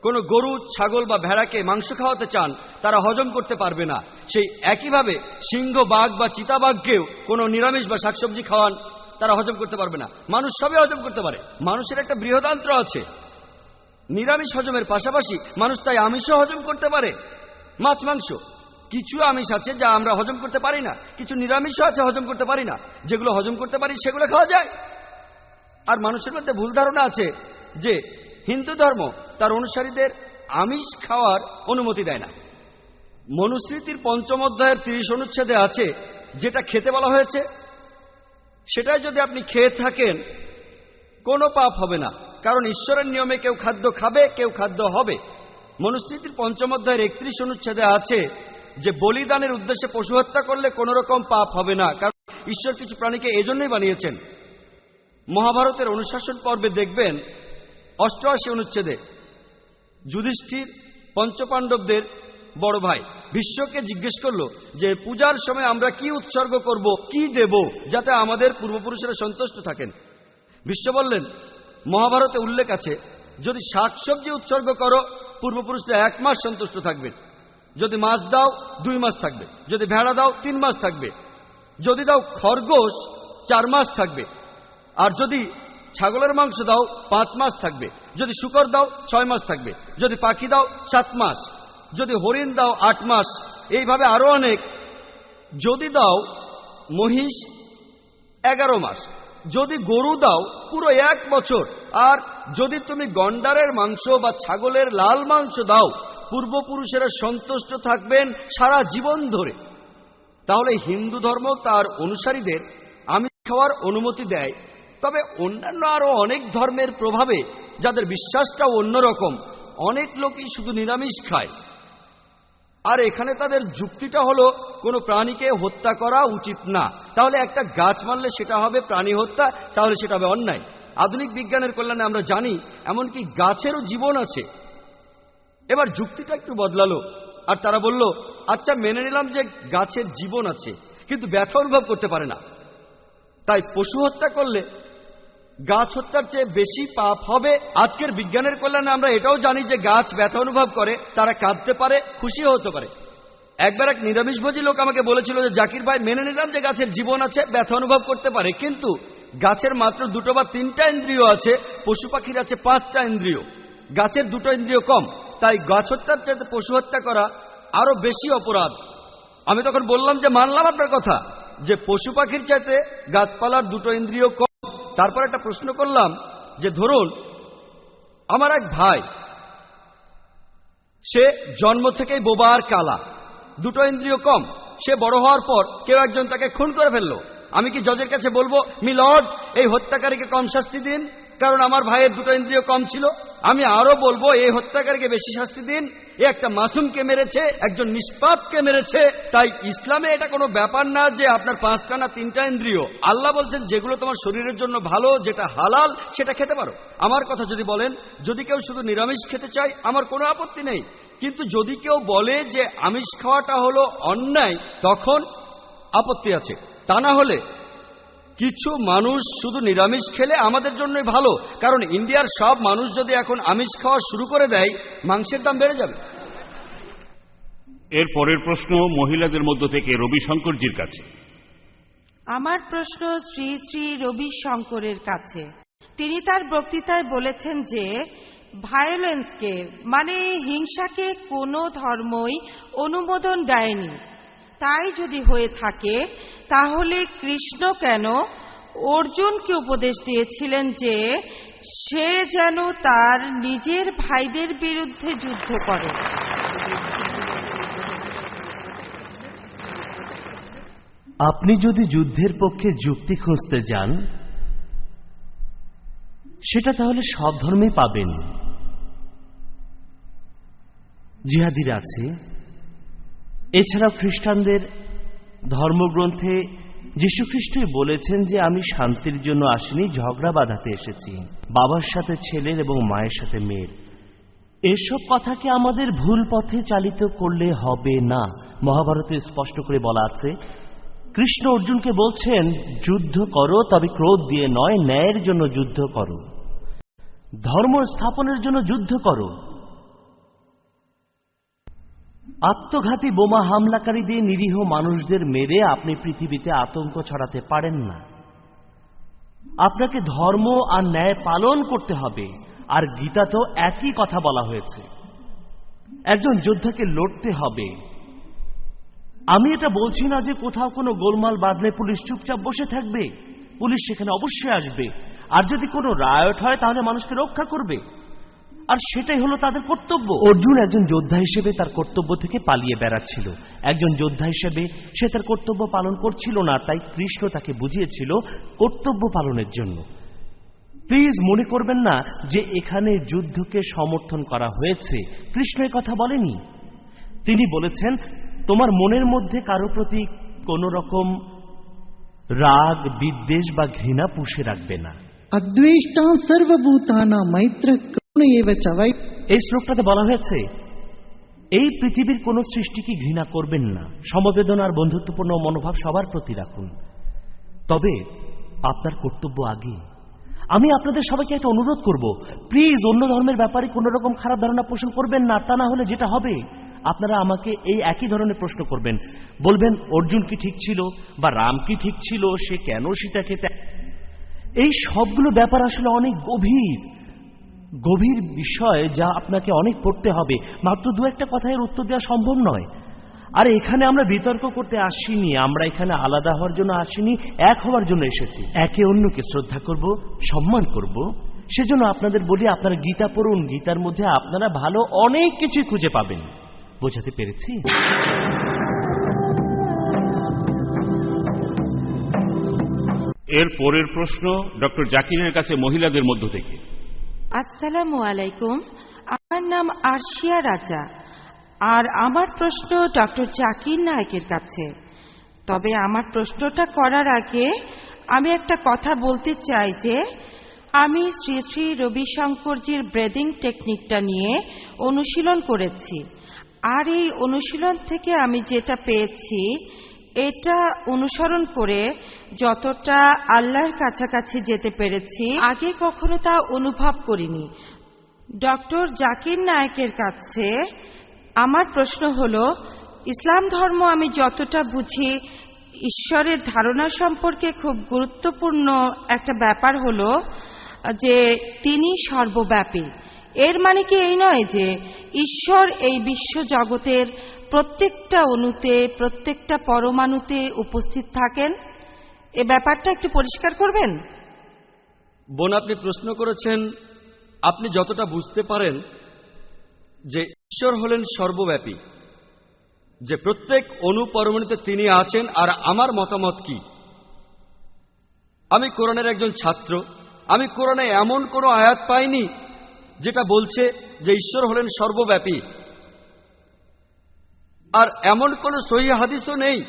কোনো গরু, ছাগল বা ভেড়াকে মাংস খাওয়াতে চান, তারা হজম করতে পারবে না। সেই একইভাবে সিংহ, বাঘ বা চিতাবাঘকেও কোনো নিরামিষ বা শাকসবজি খাওয়ান, তারা হজম করতে পারবে না। মানুষ সবই হজম করতে পারে। মানুষের একটা বৃহদান্ত্র আছে। নিরামিষ হজমের পাশাপাশি মানুষ তাই আমিষও হজম করতে পারে, মাছ মাংস। কিছু আমিষ আছে যা আমরা হজম করতে পারি না, কিছু নিরামিষও আছে হজম করতে পারি না। যেগুলো হজম করতে পারি সেগুলো খাওয়া যায়। আর মানুষের মধ্যে ভুল ধারণা আছে যে হিন্দু ধর্ম তার অনুসারীদের আমিষ খাওয়ার অনুমতি দেয় না। মনুস্মৃতির 5ম অধ্যায়ের 30 অনুচ্ছেদে আছে, যেটা খেতে বলা হয়েছে সেটাই যদি আপনি খেয়ে থাকেন কোনো পাপ হবে না, কারণ ঈশ্বরের নিয়মে কেউ খাদ্য খাবে, কেউ খাদ্য হবে। মনুস্মৃতির 5ম অধ্যায়ের 31 অনুচ্ছেদে আছে যে বলিদানের উদ্দেশ্যে পশু হত্যা করলে কোনো রকম পাপ হবে না, কারণ ঈশ্বর কিছু প্রাণীকে এজন্যই বানিয়েছেন। মহাভারতের অনুশাসন পর্বে দেখবেন 88 অনুচ্ছেদে যুধিষ্ঠির পঞ্চপাণ্ডবদের বড় ভাই ভীষ্মকে জিজ্ঞেস করলো যে পূজার সময় আমরা কি উৎসর্গ করব, কি দেব, যাতে আমাদের পূর্বপুরুষেরা সন্তুষ্ট থাকেন। ভীষ্ম বললেন, মহাভারতে উল্লেখ আছে যদি শাকসবজি উৎসর্গ করো পূর্বপুরুষরা 1 মাস সন্তুষ্ট থাকবেন, যদি মাছ দাও 2 মাস থাকবে, যদি ভেড়া দাও 3 মাস থাকবে, যদি দাও খরগোশ 4 মাস থাকবে, আর যদি ছাগলের মাংস দাও 5 মাস থাকবে, যদি শূকর দাও 6 মাস থাকবে, যদি পাখি দাও 7 মাস। যদি হরিণ দাও 8 মাস, এইভাবে আরো অনেক। যদি দাও মহিষ 11 মাস, যদি গরু দাও পুরো 1 বছর, আর যদি তুমি গন্ডারের মাংস বা ছাগলের লাল মাংস দাও, পূর্বপুরুষেরা সন্তুষ্ট থাকবেন সারা জীবন ধরে। তাহলে হিন্দু ধর্ম তার অনুসারীদের আমিষ খাওয়ার অনুমতি দেয়। তবে অন্যান্য আরো অনেক ধর্মের প্রভাবে যাদের বিশ্বাসটাও অন্যরকম, অনেক লোকই শুধু নিরামিষ খায়। আর এখানে তাদের যুক্তিটা হলো কোনো প্রাণীকে হত্যা করা উচিত না। তাহলে একটা গাছ মারলে সেটা হবে প্রাণী হত্যা, তাহলে সেটা হবে অন্যায়। আধুনিক বিজ্ঞানের কল্যাণে আমরা জানি এমনকি গাছেরও জীবন আছে। এবার যুক্তিটা একটু বদলালো, আর তারা বলল, আচ্ছা মেনে নিলাম যে গাছের জীবন আছে, কিন্তু ব্যথা অনুভব করতে পারে না। তাই পশু হত্যা করলে গাছ হত্যার চেয়ে বেশি পাপ হবে। আজকের বিজ্ঞানের কল্যাণে আমরা এটাও জানি যে গাছ ব্যথা অনুভব করে, তারা কাঁদতে পারে, খুশিও হতে পারে। একবার এক নিরামিষভোজী লোক আমাকে বলেছিল যে জাকির ভাই, মেনে নিলাম যে গাছের জীবন আছে, ব্যথা অনুভব করতে পারে, কিন্তু গাছের মাত্র 2 বা 3টা ইন্দ্রিয় আছে, পশু পাখির আছে 5টা ইন্দ্রিয়। গাছের 2টো ইন্দ্রিয় কম, তাই গাছ হত্যার চাইতে পশু হত্যা করা আরো বেশি অপরাধ। আমি তখন বললাম যে মানলাম আপনার কথা যে পশু পাখির চাইতে গাছপালার 2টো ইন্দ্রিয় কম। তারপর একটা প্রশ্ন করলাম যে ধরুন আমার এক ভাই, সে জন্ম থেকেই বোবা আর কালা, 2টো ইন্দ্রিয় কম। সে বড় হওয়ার পর কেউ একজন তাকে খুন করে ফেললো। আমি কি জজের কাছে বলবো, মি লর্ড, এই হত্যাকারীকে কম শাস্তি দিন কারণ আমার ভাইয়ের 2টো ইন্দ্রিয় কম ছিল? আমি আরো বলবো, এই হত্যাকারীকে বেশি শাস্তি দিন, এ একটা মাসুমকে মেরেছে, একজন নিষ্পাপকে মেরেছে। তাই ইসলামে এটা কোনো ব্যাপার না যে আপনার 5টা না 3টা ইন্দ্রিয়। আল্লাহ বলছেন যেগুলো তোমার শরীরের জন্য ভালো, যেটা হালাল, সেটা খেতে পারো। আমার কথা যদি বলেন, যদি কেউ শুধু নিরামিষ খেতে চায় আমার কোনো আপত্তি নেই, কিন্তু যদি কেউ বলে যে আমিষ খাওয়াটা হলো অন্যায়, তখন আপত্তি আছে। তা না হলে কিছু মানুষ শুধু নিরামিষ খেলে আমাদের জন্যই ভালো, কারণ ইন্ডিয়ার সব মানুষ যদি এখন আমিষ খাওয়া শুরু করে দেয়, মাংসের দাম বেড়ে যাবে। এর পরের প্রশ্ন মহিলাদের মধ্য থেকে রবিশঙ্করজির কাছে। আমার প্রশ্ন শ্রী শ্রী রবিশঙ্করের কাছে। তিনি তার বক্তৃতায় বলেছেন যে ভায়োলেন্সকে, মানে হিংসাকে, কোনো ধর্মই অনুমোদন দেয়নি। তাই যদি হয়ে থাকে, তাহলে কৃষ্ণ কেন অর্জুনকে উপদেশ দিয়েছিলেন যে সে যেন তার নিজের ভাইদের বিরুদ্ধে যুদ্ধ করে? আপনি যদি যুদ্ধের পক্ষে যুক্তি খুঁজতে যান, সেটা তাহলে সব ধর্মেই পাবেন। জিহাদিরা আছে, এছাড়াও খ্রিস্টানদের ধর্মগ্রন্থে যীশুখ্রিস্টই বলেছেন যে আমি শান্তির জন্য আসিনি, ঝগড়া বাঁধাতে এসেছি, বাবার সাথে ছেলের এবং মায়ের সাথে মেয়ের। এসব কথাকে আমাদের ভুল পথে চালিত করলে হবে না। মহাভারতে স্পষ্ট করে বলা আছে, কৃষ্ণ অর্জুনকে বলছেন যুদ্ধ করো, তবে ক্রোধ দিয়ে নয়, ন্যায়ের জন্য যুদ্ধ করো, ধর্ম স্থাপনের জন্য যুদ্ধ করো। আত্মঘাতী বোমা হামলাকারী দিয়ে নিরীহ মানুষদের মেরে আপনি পৃথিবীতে আতঙ্ক ছড়াতে পারেন না। আপনাকে ধর্ম আর ন্যায় পালন করতে হবে। আর গীতা তো একই কথা বলা হয়েছে, একজন যোদ্ধাকে লড়তে হবে। আমি এটা বলছি না যে কোথাও কোনো গোলমাল বাঁধলে পুলিশ চুপচাপ বসে থাকবে, পুলিশ সেখানে অবশ্যই আসবে। আর যদি কোনো রায়ট হয় তাহলে মানুষকে রক্ষা করবে, আর সেটাই হলো তাদের কর্তব্য। অর্জুন একজন যোদ্ধা হিসেবে তার কর্তব্য থেকে পালিয়ে বেড়াচ্ছিল। একজন যোদ্ধা হিসেবে সে তার কর্তব্য পালন করছিল না, তাই কৃষ্ণ তাকে বুঝিয়েছিল কর্তব্য পালনের জন্য। প্লিজ মনে করবেন না যে এখানে যুদ্ধকে সমর্থন করা হয়েছে। কৃষ্ণ এ কথা বলেনি। তিনি বলেছেন তোমার মনের মধ্যে কারো প্রতি কোন রকম রাগ, বিদ্বেষ বা ঘৃণা পুষে রাখবে না। অদ্বেষ্টা সর্বভূতানা মৈত্র করুণ এব চ বৈ। এই শ্লোকটাতে বলা হয়েছে এই পৃথিবীর কোন সৃষ্টিকে ঘৃণা করবেন না, সমবেদনা আর বন্ধুত্বপূর্ণ মনোভাব সবার প্রতি রাখুন। তবে আপনার কর্তব্য আগে। আমি আপনাদের সবাইকে একটা অনুরোধ করব, প্লিজ অন্য ধর্মের ব্যাপারে কোন রকম খারাপ ধারণা পোষণ করবেন না। তা না হলে যেটা হবে, আপনারা আমাকে এই একই ধরনের প্রশ্ন করবেন, বলবেন অর্জুন কি ঠিক ছিল বা রাম কি ঠিক ছিল, সে কেন সীতা খেতে। এই সবগুলো ব্যাপার আসলে অনেক গভীর। গভীর বিষয় যা আপনাকে অনেক পড়তে হবে, মাত্র দু একটা কথার উত্তর দেওয়া সম্ভব নয়। আর এখানে আমরা বিতর্ক করতে আসিনি, আমরা এখানে আলাদা হওয়ার জন্য আসিনি, এক হওয়ার জন্য এসেছি। একে অন্যকে শ্রদ্ধা করব, সম্মান করব। সেজন্য আপনাদের বলি, আপনারা গীতা পড়ুন, গীতার মধ্যে আপনারা ভালো অনেক কিছুই খুঁজে পাবেন। বোঝাতে পেরেছি? এর পরের প্রশ্ন ডক্টর জাকিরের কাছে মহিলাদের মধ্য থেকে। আসসালামু আলাইকুম, আমার নাম আরশিয়া রাজা, আর আমার প্রশ্ন ডক্টর জাকির নায়েকের কাছে। তবে আমার প্রশ্নটা করার আগে আমি একটা কথা বলতে চাই যে আমি শ্রী শ্রী রবিশঙ্করজির ব্রেদিং টেকনিকটা নিয়ে অনুশীলন করেছি, আর এই অনুশীলন থেকে আমি যেটা পেয়েছি এটা অনুসরণ করে যতটা আল্লাহর কাছাকাছি যেতে পেরেছি, আগে কখনো তা অনুভব করিনি। ডক্টর জাকির নায়েকের কাছে আমার প্রশ্ন হলো, ইসলাম ধর্ম আমি যতটা বুঝি ঈশ্বরের ধারণা সম্পর্কে খুব গুরুত্বপূর্ণ একটা ব্যাপার হলো যে তিনি সর্বব্যাপী। এর মানে কি এই নয় যে ঈশ্বর এই বিশ্ব জগতের প্রত্যেকটা অণুতে, প্রত্যেকটা পরমাণুতে উপস্থিত থাকেন? এ ব্যাপারটা একটু পরিষ্কার করবেন। বোন, আপনি প্রশ্ন করেছেন, আপনি যতটা বুঝতে পারেন যে ঈশ্বর হলেন সর্বব্যাপী, যে প্রত্যেক অণু পরমাণুতে তিনি আছেন, আর আমার মতামত কি। আমি কোরআনের একজন ছাত্র, আমি কোরআনে এমন কোনো আয়াত পাইনি যেটা বলছে যে ঈশ্বর হলেন সর্বব্যাপী, আর এমন কোনো সহিহ হাদিসও নেই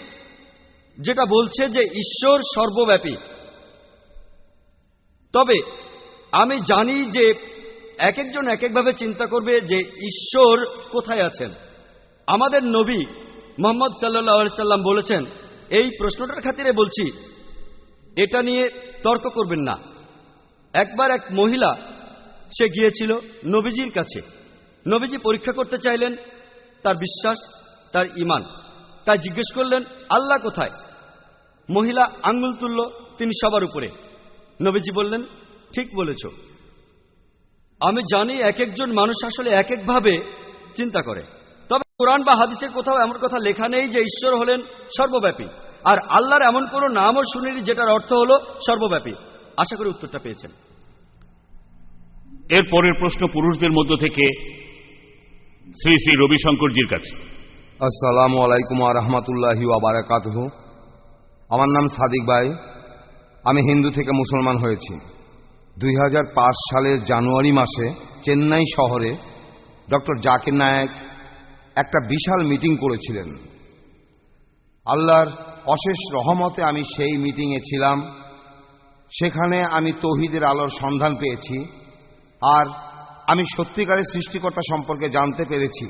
যেটা বলছে যে ঈশ্বর সর্বব্যাপী। তবে আমি জানি যে এক একজন এক একভাবে চিন্তা করবে যে ঈশ্বর কোথায় আছেন। আমাদের নবী মুহাম্মদ সাল্লাল্লাহু আলাইহি সাল্লাম বলেছেন, এই প্রশ্নটার খাতিরে বলছি, এটা নিয়ে তর্ক করবেন না। একবার এক মহিলা, সে গিয়েছিল নবীজির কাছে। নবীজি পরীক্ষা করতে চাইলেন তার বিশ্বাস, তার ঈমান। তাই জিজ্ঞেস করলেন, আল্লাহ কোথায়? মহিলা আঙ্গুল তুলল, তিনি সবার উপরে। নবীজি বললেন, ঠিক বলেছ। আমি জানি এক একজন মানুষ আসলে এক একভাবে চিন্তা করে, তবে কোরআন বা হাদিসের কোথাও এমন কথা লেখা নেই যে ঈশ্বর হলেন সর্বব্যাপী, আর আল্লাহর এমন কোনো নামও শুনিনি যেটার অর্থ হলো সর্বব্যাপী। আশা করি উত্তরটা পেয়েছেন। এর পরের প্রশ্ন পুরুষদের মধ্য থেকে শ্রী শ্রী রবিশঙ্করজির কাছে। আসসালামু আলাইকুম ওয়া রাহমাতুল্লাহি ওয়া বারাকাতুহু। আমার নাম সাদিক ভাই, আমি হিন্দু থেকে মুসলমান হয়েছি। 2005 সালের জানুয়ারি মাসে চেন্নাই শহরে ডক্টর জাকির নায়েক একটা বিশাল মিটিং করেছিলেন। আল্লাহর অশেষ রহমতে আমি সেই মিটিংয়ে ছিলাম। সেখানে আমি তৌহিদের আলোর সন্ধান পেয়েছি, আর আমি সত্যিকারের সৃষ্টিকর্তা সম্পর্কে জানতে পেরেছি।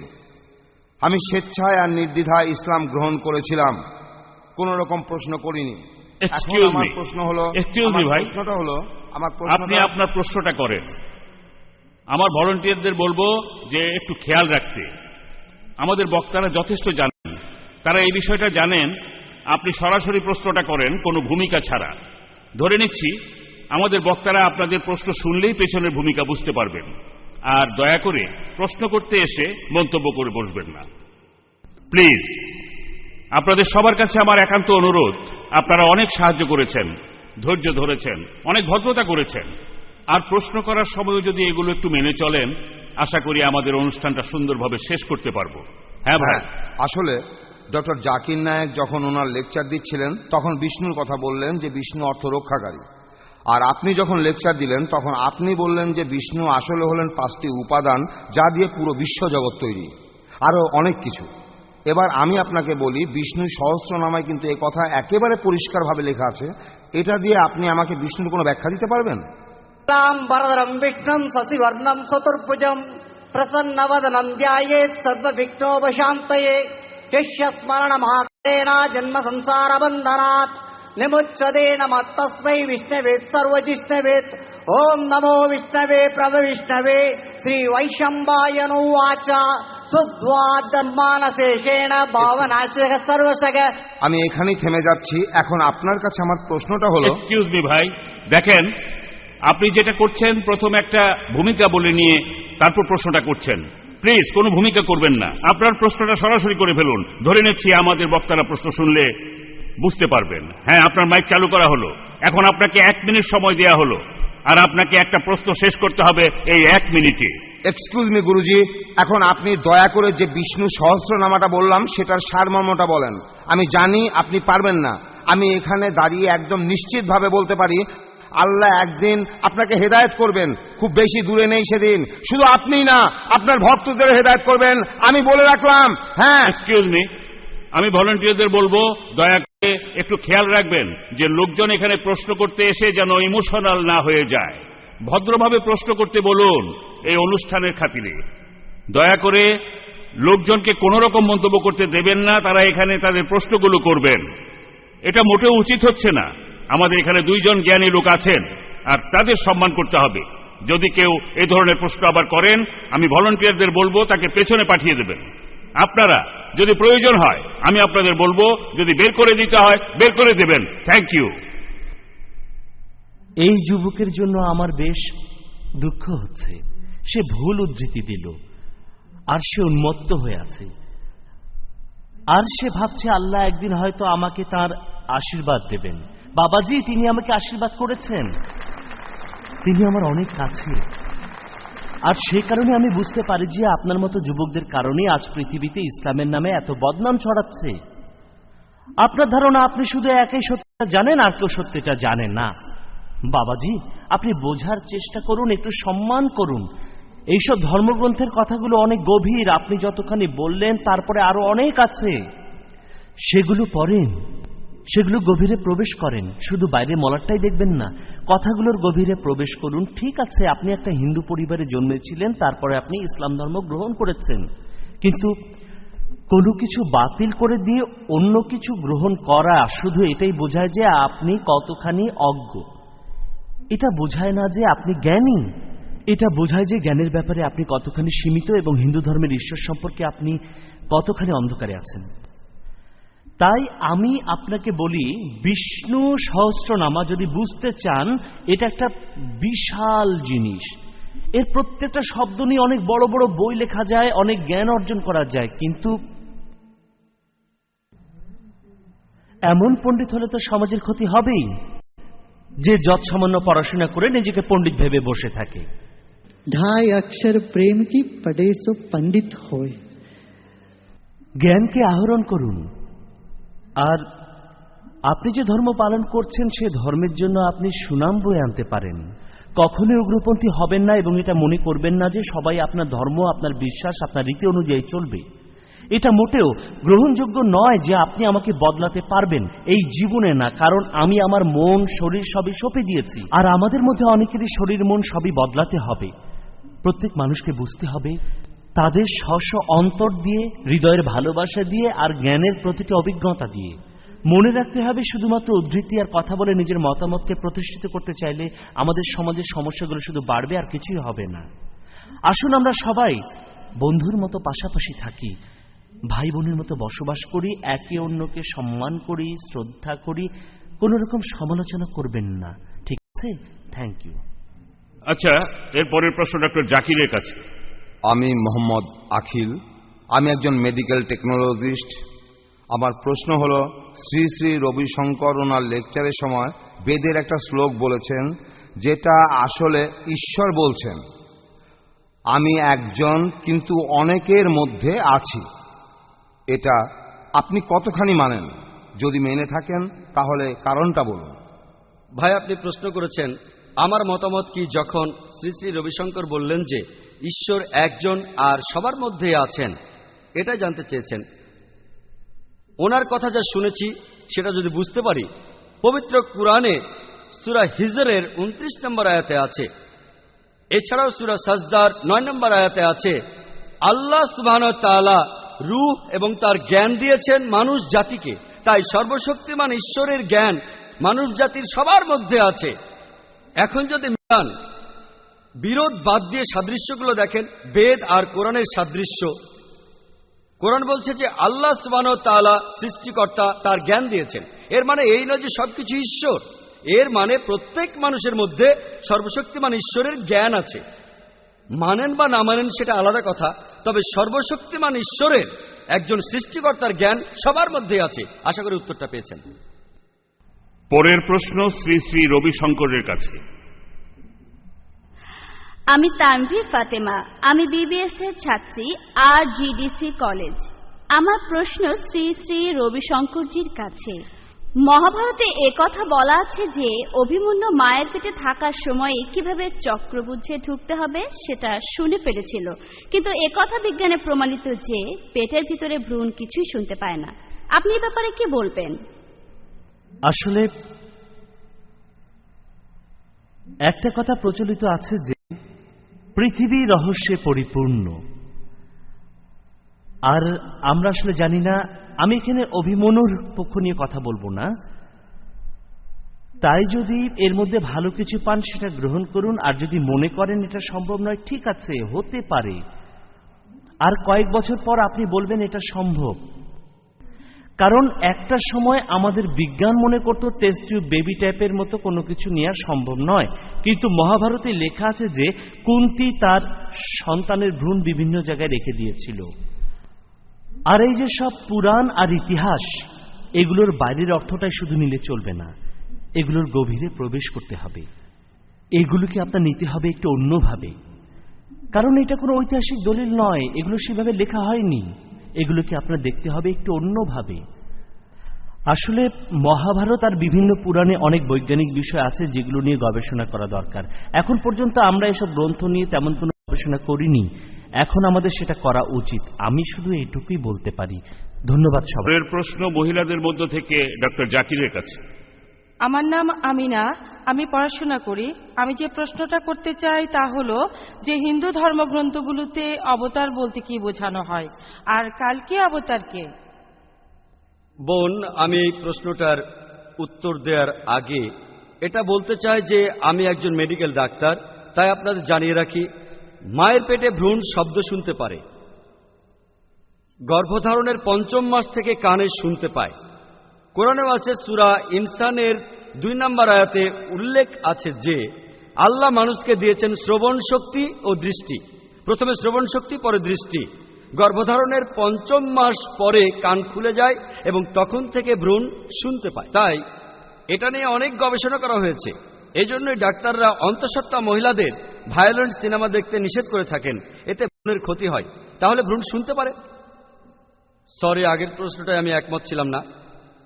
আমি স্বেচ্ছায় আর নির্দ্বিধায় ইসলাম গ্রহণ করেছিলাম, কোন রকম প্রশ্ন করিনি। আমার প্রশ্ন হলো, আপনি আপনার প্রশ্নটা করেন। আমার ভলান্টিয়ারদের বলবো যে একটু খেয়াল রাখতে। আমাদের বক্তারা যথেষ্ট জানেন, তারা এই বিষয়টা জানেন। আপনি সরাসরি প্রশ্নটা করেন কোনো ভূমিকা ছাড়া। ধরে নিচ্ছি আমাদের বক্তারা আপনাদের প্রশ্ন শুনলেই পেছনের ভূমিকা বুঝতে পারবেন। আর দয়া করে প্রশ্ন করতে এসে মন্তব্য করে বসবেন না, প্লিজ। আপনাদের সবার কাছে আমার একান্ত অনুরোধ, আপনারা অনেক সাহায্য করেছেন, ধৈর্য ধরেছেন, অনেক ভদ্রতা করেছেন, আর প্রশ্ন করার সময় যদি এগুলো একটু মেনে চলেন, আশা করি আমাদের অনুষ্ঠানটা সুন্দরভাবে শেষ করতে পারবো। হ্যাঁ ভাই। আসলে ডক্টর জাকির নায়েক যখন ওনার লেকচার দিচ্ছিলেন তখন বিষ্ণুর কথা বললেন যে বিষ্ণু অর্থ রক্ষাকারী, আর আপনি যখন লেকচার দিলেন তখন আপনি বললেন যে বিষ্ণু আসলে হলেন 5টি উপাদান যা দিয়ে পুরো বিশ্বজগৎ তৈরি, আরো অনেক কিছু। এবার আমি আপনাকে বলি, বিষ্ণু সহস্রনামায় কিন্তু এই কথা একেবারে পরিষ্কারভাবে লেখা আছে। এটা দিয়ে আপনি আমাকে বিষ্ণুর কোনো ব্যাখ্যা দিতে পারবেন? বিষ্ণুম শশিবর্ণম চতুর্ভুজম প্রসন্নবদনম ধ্যায়েৎ সর্ববিঘ্নোপশান্তয়ে শিষ্য স্মরণ মাত্রেণ জন্ম সংসার বন্ধনাৎ নিমুচ্যতে নমঃ তস্मै বিষ্ণবে সর্বজিষ্ণবে। ওম নমো বিষ্ণবে প্রভ বিষ্ণবে। শ্রী বৈশম্পায়ন উবাচ শুদ্ধ্বা ধর্মানশেষেণ ভাবনাশে সর্বসগ। আমি এখানেই থেমে যাচ্ছি। এখন আপনার কাছে আমার প্রশ্নটা হলো, এক্সকিউজ মি ভাই, দেখেন আপনি যেটা করছেন, প্রথম একটা ভূমিকা বলে নিয়ে তারপর প্রশ্নটা করছেন। প্লিজ কোনো ভূমিকা করবেন না, আপনার প্রশ্নটা সরাসরি করে ফেলুন। ধরে নিচ্ছি আমাদের বক্তারা প্রশ্ন শুনলে বুঝতে পারবেন। হ্যাঁ, আপনার মাইক চালু করা হলো, এখন আপনাকে 1 মিনিট সময় দেয়া হলো, আর আপনাকে একটা প্রশ্ন শেষ করতে হবে এই 1 মিনিটে। এক্সকিউজ মি গুরুজি, এখন আপনি দয়া করে যে বিষ্ণু সহস্রনামাটা বললাম সেটার সারমর্মটা বলেন। আমি জানি আপনি পারবেন না, আমি এখানে দাঁড়িয়ে একদম নিশ্চিতভাবে বলতে পারি আল্লাহ একদিন আপনাকে হেদায়েত করবেন, খুব বেশি দূরে নেই সেদিন। শুধু আপনিই না, আপনার ভক্তদের হেদায়েত করবেন, আমি বলে রাখলাম। হ্যাঁ, এক্সকিউজ মি, আমি ভলান্টিয়ারদের বলবো দয়া করে একটু খেয়াল রাখবেন যে লোকজন এখানে প্রশ্ন করতে এসে যেন ইমোশনাল না হয়ে যায়। ভদ্রভাবে প্রশ্ন করতে বলুন এই অনুষ্ঠানের খাতিরে। দয়া করে লোকজনকে কোন রকম মন্তব্য করতে দেবেন না, তারা এখানে তাদের প্রশ্নগুলো করবেন। এটা মোটেও উচিত হচ্ছে না। আমাদের এখানে 2 জন জ্ঞানী লোক আছেন, আর তাদের সম্মান করতে হবে। যদি কেউ এই ধরনের প্রশ্ন আবার করেন, আমি ভলান্টিয়ারদের বলবো তাকে পেছনে পাঠিয়ে দেবেন। আপনারা যদি প্রয়োজন হয় আমি আপনাদের বলবো, যদি বের করে দিতে হয় বের করে দেবেন। Thank you. এই যুবকের জন্য আমার বেশ দুঃখ হচ্ছে। সে ভুল উদ্ধৃতি দিল, আর সে উন্মত্ত হয়ে আছে, আর সে ভাবছে আল্লাহ একদিন হয়তো আমাকে তার আশীর্বাদ দেবেন। বাবাজি, তিনি আমাকে আশীর্বাদ করেছেন, তিনি আমার অনেক কাছে, আর সেই কারণে আমি বুঝতে পারি যে আপনার মতো যুবকদের কারণে আজ পৃথিবীতে ইসলামের নামে এত বদনাম ছড়াচ্ছে। আপনার ধারণা আপনি শুধু একাই সত্যটা জানেন, আর কেউ সত্যটা জানে না। বাবাজি, আপনি বোঝার চেষ্টা করুন, একটু সম্মান করুন। এইসব ধর্মগ্রন্থের কথাগুলো অনেক গভীর, আপনি যতখানি বললেন তারপরে আরো অনেক আছে। সেগুলো পড়েন, সেগুলো গভীরে প্রবেশ করেন, শুধু বাইরে মলারটাই দেখবেন না, কথাগুলোর গভীরে প্রবেশ করুন। ঠিক আছে, আপনি একটা হিন্দু পরিবারে জন্মেছিলেন, তারপরে আপনি ইসলাম ধর্ম গ্রহণ করেছেন, কিন্তু কোনো কিছু বাতিল করে দিয়ে অন্য কিছু গ্রহণ করা শুধু এটাই বোঝায় যে আপনি কতখানি অজ্ঞ। এটা বোঝায় না যে আপনি জ্ঞানী, এটা বোঝায় যে জ্ঞানের ব্যাপারে আপনি কতখানি সীমিত এবং হিন্দু ধর্মের ঈশ্বর সম্পর্কে আপনি কতখানি অন্ধকারে আছেন। তাই আমি আপনাকে বলি, বিষ্ণু সহস্রনামা যদি বুঝতে চান, এটা একটা বিশাল জিনিস। এর প্রত্যেকটা শব্দ নিয়ে অনেক বড় বড় বই লেখা যায়, অনেক জ্ঞান অর্জন করা যায়, কিন্তু এমন পণ্ডিত হলে তো সমাজের ক্ষতি হবেই, যে যৎসামান্য পড়াশোনা করে নিজেকে পণ্ডিত ভেবে বসে থাকে। 2 अक्षर प्रेम की पढ़े सो पंडित होए। জ্ঞানকে আহরণ করুন, আর আপনি যে ধর্ম পালন করছেন সে ধর্মের জন্য আপনি সুনাম বয়ে আনতে পারেন। কখনোই উগ্রপন্থী হবেন না, এবং এটা মনে করবেন না যে সবাই আপনার ধর্ম, আপনার বিশ্বাস, আপনার রীতি অনুযায়ী চলবে। এটা মোটেও গ্রহণযোগ্য নয় যে আপনি আমাকে বদলাতে পারবেন, এই জীবনে না, কারণ আমি আমার মন শরীর সবই সঁপে দিয়েছি, আর আমাদের মধ্যে অনেকেরই শরীর মন সবই বদলাতে হবে। প্রত্যেক মানুষকে বুঝতে হবে তাদের স্ব অন্তর দিয়ে, হৃদয়ের ভালোবাসা দিয়ে, আর জ্ঞানের প্রতিটি অভিজ্ঞতা দিয়ে। মনে রাখতে হবে শুধুমাত্র উদ্ধৃতি আর কথা বলে নিজের মতামতকে প্রতিষ্ঠিত করতে চাইলে আমাদের সমাজের সমস্যাগুলো শুধু বাড়বে আর কিছুই হবে না। আসুন আমরা সবাই বন্ধুর মতো পাশাপাশি থাকি, ভাই বোনের মতো বসবাস করি, একে অন্যকে সম্মান করি, শ্রদ্ধা করি, কোন রকম সমালোচনা করবেন না, ঠিক আছে? Thank you. আচ্ছা, এরপরের প্রশ্ন ডক্টর জাকিরের কাছে। আমি মোহাম্মদ আখিল, আমি একজন মেডিকেল টেকনোলজিস্ট। আমার প্রশ্ন হলো, শ্রী শ্রী রবিশঙ্কর ওনার লেকচারের সময় বেদের একটা শ্লোক বলেছেন, যেটা আসলে ঈশ্বর বলছেন, আমি একজন কিন্তু অনেকের মধ্যে আছি। এটা আপনি কতখানি মানেন? যদি মেনে থাকেন তাহলে কারণটা বলুন। ভাই, আপনি প্রশ্ন করেছেন আমার মতামত কি, যখন শ্রী শ্রী রবিশঙ্কর বললেন যে ঈশ্বর একজন আর সবার মধ্যেই আছেন, এটা জানতে চেয়েছেন। ওনার কথা যা শুনেছি সেটা যদি বুঝতে পারি, পবিত্র কুরআনে সূরা হিজরের 29 নম্বর আয়াতে আছে, এছাড়াও সূরা সাজদার 9 নম্বর আয়াতে আছে, আল্লাহ সুবহানাহু ওয়া তাআলা রূহ এবং তার জ্ঞান দিয়েছেন মানুষ জাতিকে। তাই সর্বশক্তিমান ঈশ্বরের জ্ঞান মানব জাতির সবার মধ্যে আছে। এখন যদি মিলান, বিরোধ বাদ দিয়ে সাদৃশ্যগুলো দেখেন, বেদ আর কোরআনের সাদৃশ্য। কোরআন বলছে যে আল্লাহ সুবহানাহু ওয়া তাআলা সৃষ্টিকর্তা, তার জ্ঞান দিয়েছেন। এর মানে এই নয় যে সবকিছু ঈশ্বর। এর মানে প্রত্যেক মানুষের মধ্যে সর্বশক্তিমান ঈশ্বরের জ্ঞান আছে। মানেন বা না মানেন সেটা আলাদা কথা, তবে সর্বশক্তিমান ঈশ্বরের একজন সৃষ্টিকর্তার জ্ঞান সবার মধ্যে আছে। আশা করি উত্তরটা পেয়েছেন। পরের প্রশ্ন শ্রী শ্রী রবিশঙ্করের কাছে। আমি তানভীর ফাতেমা, আমি বিবিএস এর ছাত্রী, আর জিডিসি কলেজ। আমার প্রশ্ন শ্রী শ্রী রবিশঙ্করজির কাছে। মহাভারতে একথা বলা আছে যে অভিমন্যু মায়ের পেটে থাকার সময় কিভাবে চক্রবুদ্ধে ঢুকতে হবে সেটা শুনে ফেলেছিল, কিন্তু একথা বিজ্ঞানে প্রমাণিত যে পেটের ভিতরে ভ্রূণ কিছুই শুনতে পায় না। আপনি এ ব্যাপারে কি বলবেন? আসলে একটা কথা প্রচলিত আছে যে পৃথিবী রহস্যে পরিপূর্ণ, আর আমরা আসলে জানি না। আমি এখানে অভিমন্যুর পক্ষ নিয়ে কথা বলবো না, তাই যদি এর মধ্যে ভালো কিছু পান সেটা গ্রহণ করুন, আর যদি মনে করেন এটা সম্ভব নয়, ঠিক আছে, হতে পারে, আর কয়েক বছর পর আপনি বলবেন এটা সম্ভব। কারণ একটা সময় আমাদের বিজ্ঞান মনে করত টেস্ট টিউব বেবি টাইপের মতো কোনো কিছু নেওয়া সম্ভব নয়, কিন্তু মহাভারতে লেখা আছে যে কুন্তী তার সন্তানের ভ্রূণ বিভিন্ন জায়গায় রেখে দিয়েছিল। আর এই যে সব পুরাণ আর ইতিহাস, এগুলোর বাইরের অর্থটাই শুধু নিলে চলবে না, এগুলোর গভীরে প্রবেশ করতে হবে। এগুলোকে আপনার নিতে হবে একটু অন্যভাবে, কারণ এটা কোনো ঐতিহাসিক দলিল নয়, এগুলো সেভাবে লেখা হয়নি। এগুলোকে আপনার দেখতে হবে একটু অন্যভাবে। আসলে মহাভারত আর বিভিন্ন পুরাণে অনেক বৈজ্ঞানিক বিষয় আছে যেগুলো নিয়ে গবেষণা করা দরকার। এখন পর্যন্ত আমরা এসব গ্রন্থ নিয়ে তেমন কোনো গবেষণা করিনি, এখন আমাদের সেটা করা উচিত। আমি শুধু এইটুকুই বলতে পারি। ধন্যবাদ সবাই। পরের প্রশ্ন মহিলাদের মধ্য থেকে ডক্টর জাকিরের কাছে। আমার নাম আমিনা, আমি পড়াশোনা করি। আমি যে প্রশ্নটা করতে চাই তা হলো যে হিন্দু ধর্মগ্রন্থগুলোতে অবতার বলতে কি বোঝানো হয়, আর কালকি অবতার কে? বোন, আমি এই প্রশ্নটার উত্তর দেওয়ার আগে এটা বলতে চাই যে আমি একজন মেডিকেল ডাক্তার, তাই আপনাদের জানিয়ে রাখি, মায়ের পেটে ভ্রূণ শব্দ শুনতে পারে, গর্ভধারণের ৫ম মাস থেকে কানে শুনতে পায়। কোরআনে আছে সূরা ইনসানের ২ নম্বর আয়াতে উল্লেখ আছে যে আল্লাহ মানুষকে দিয়েছেন শ্রবণ শক্তি ও দৃষ্টি। প্রথমে শ্রবণ শক্তি, পরে দৃষ্টি। গর্ভধারণের ৫ম মাস পরে কান খুলে যায় এবং তখন থেকে ভ্রূণ শুনতে পায়। তাই এটা নিয়ে অনেক গবেষণা করা হয়েছে। এই জন্যই ডাক্তাররা অন্তঃসত্ত্বা মহিলাদের ভায়োলেন্ট সিনেমা দেখতে নিষেধ করে থাকেন, এতে ভ্রূণের ক্ষতি হয়। তাহলে ভ্রূণ শুনতে পারে? সরি, আগের প্রশ্নটায় আমি একমত ছিলাম না।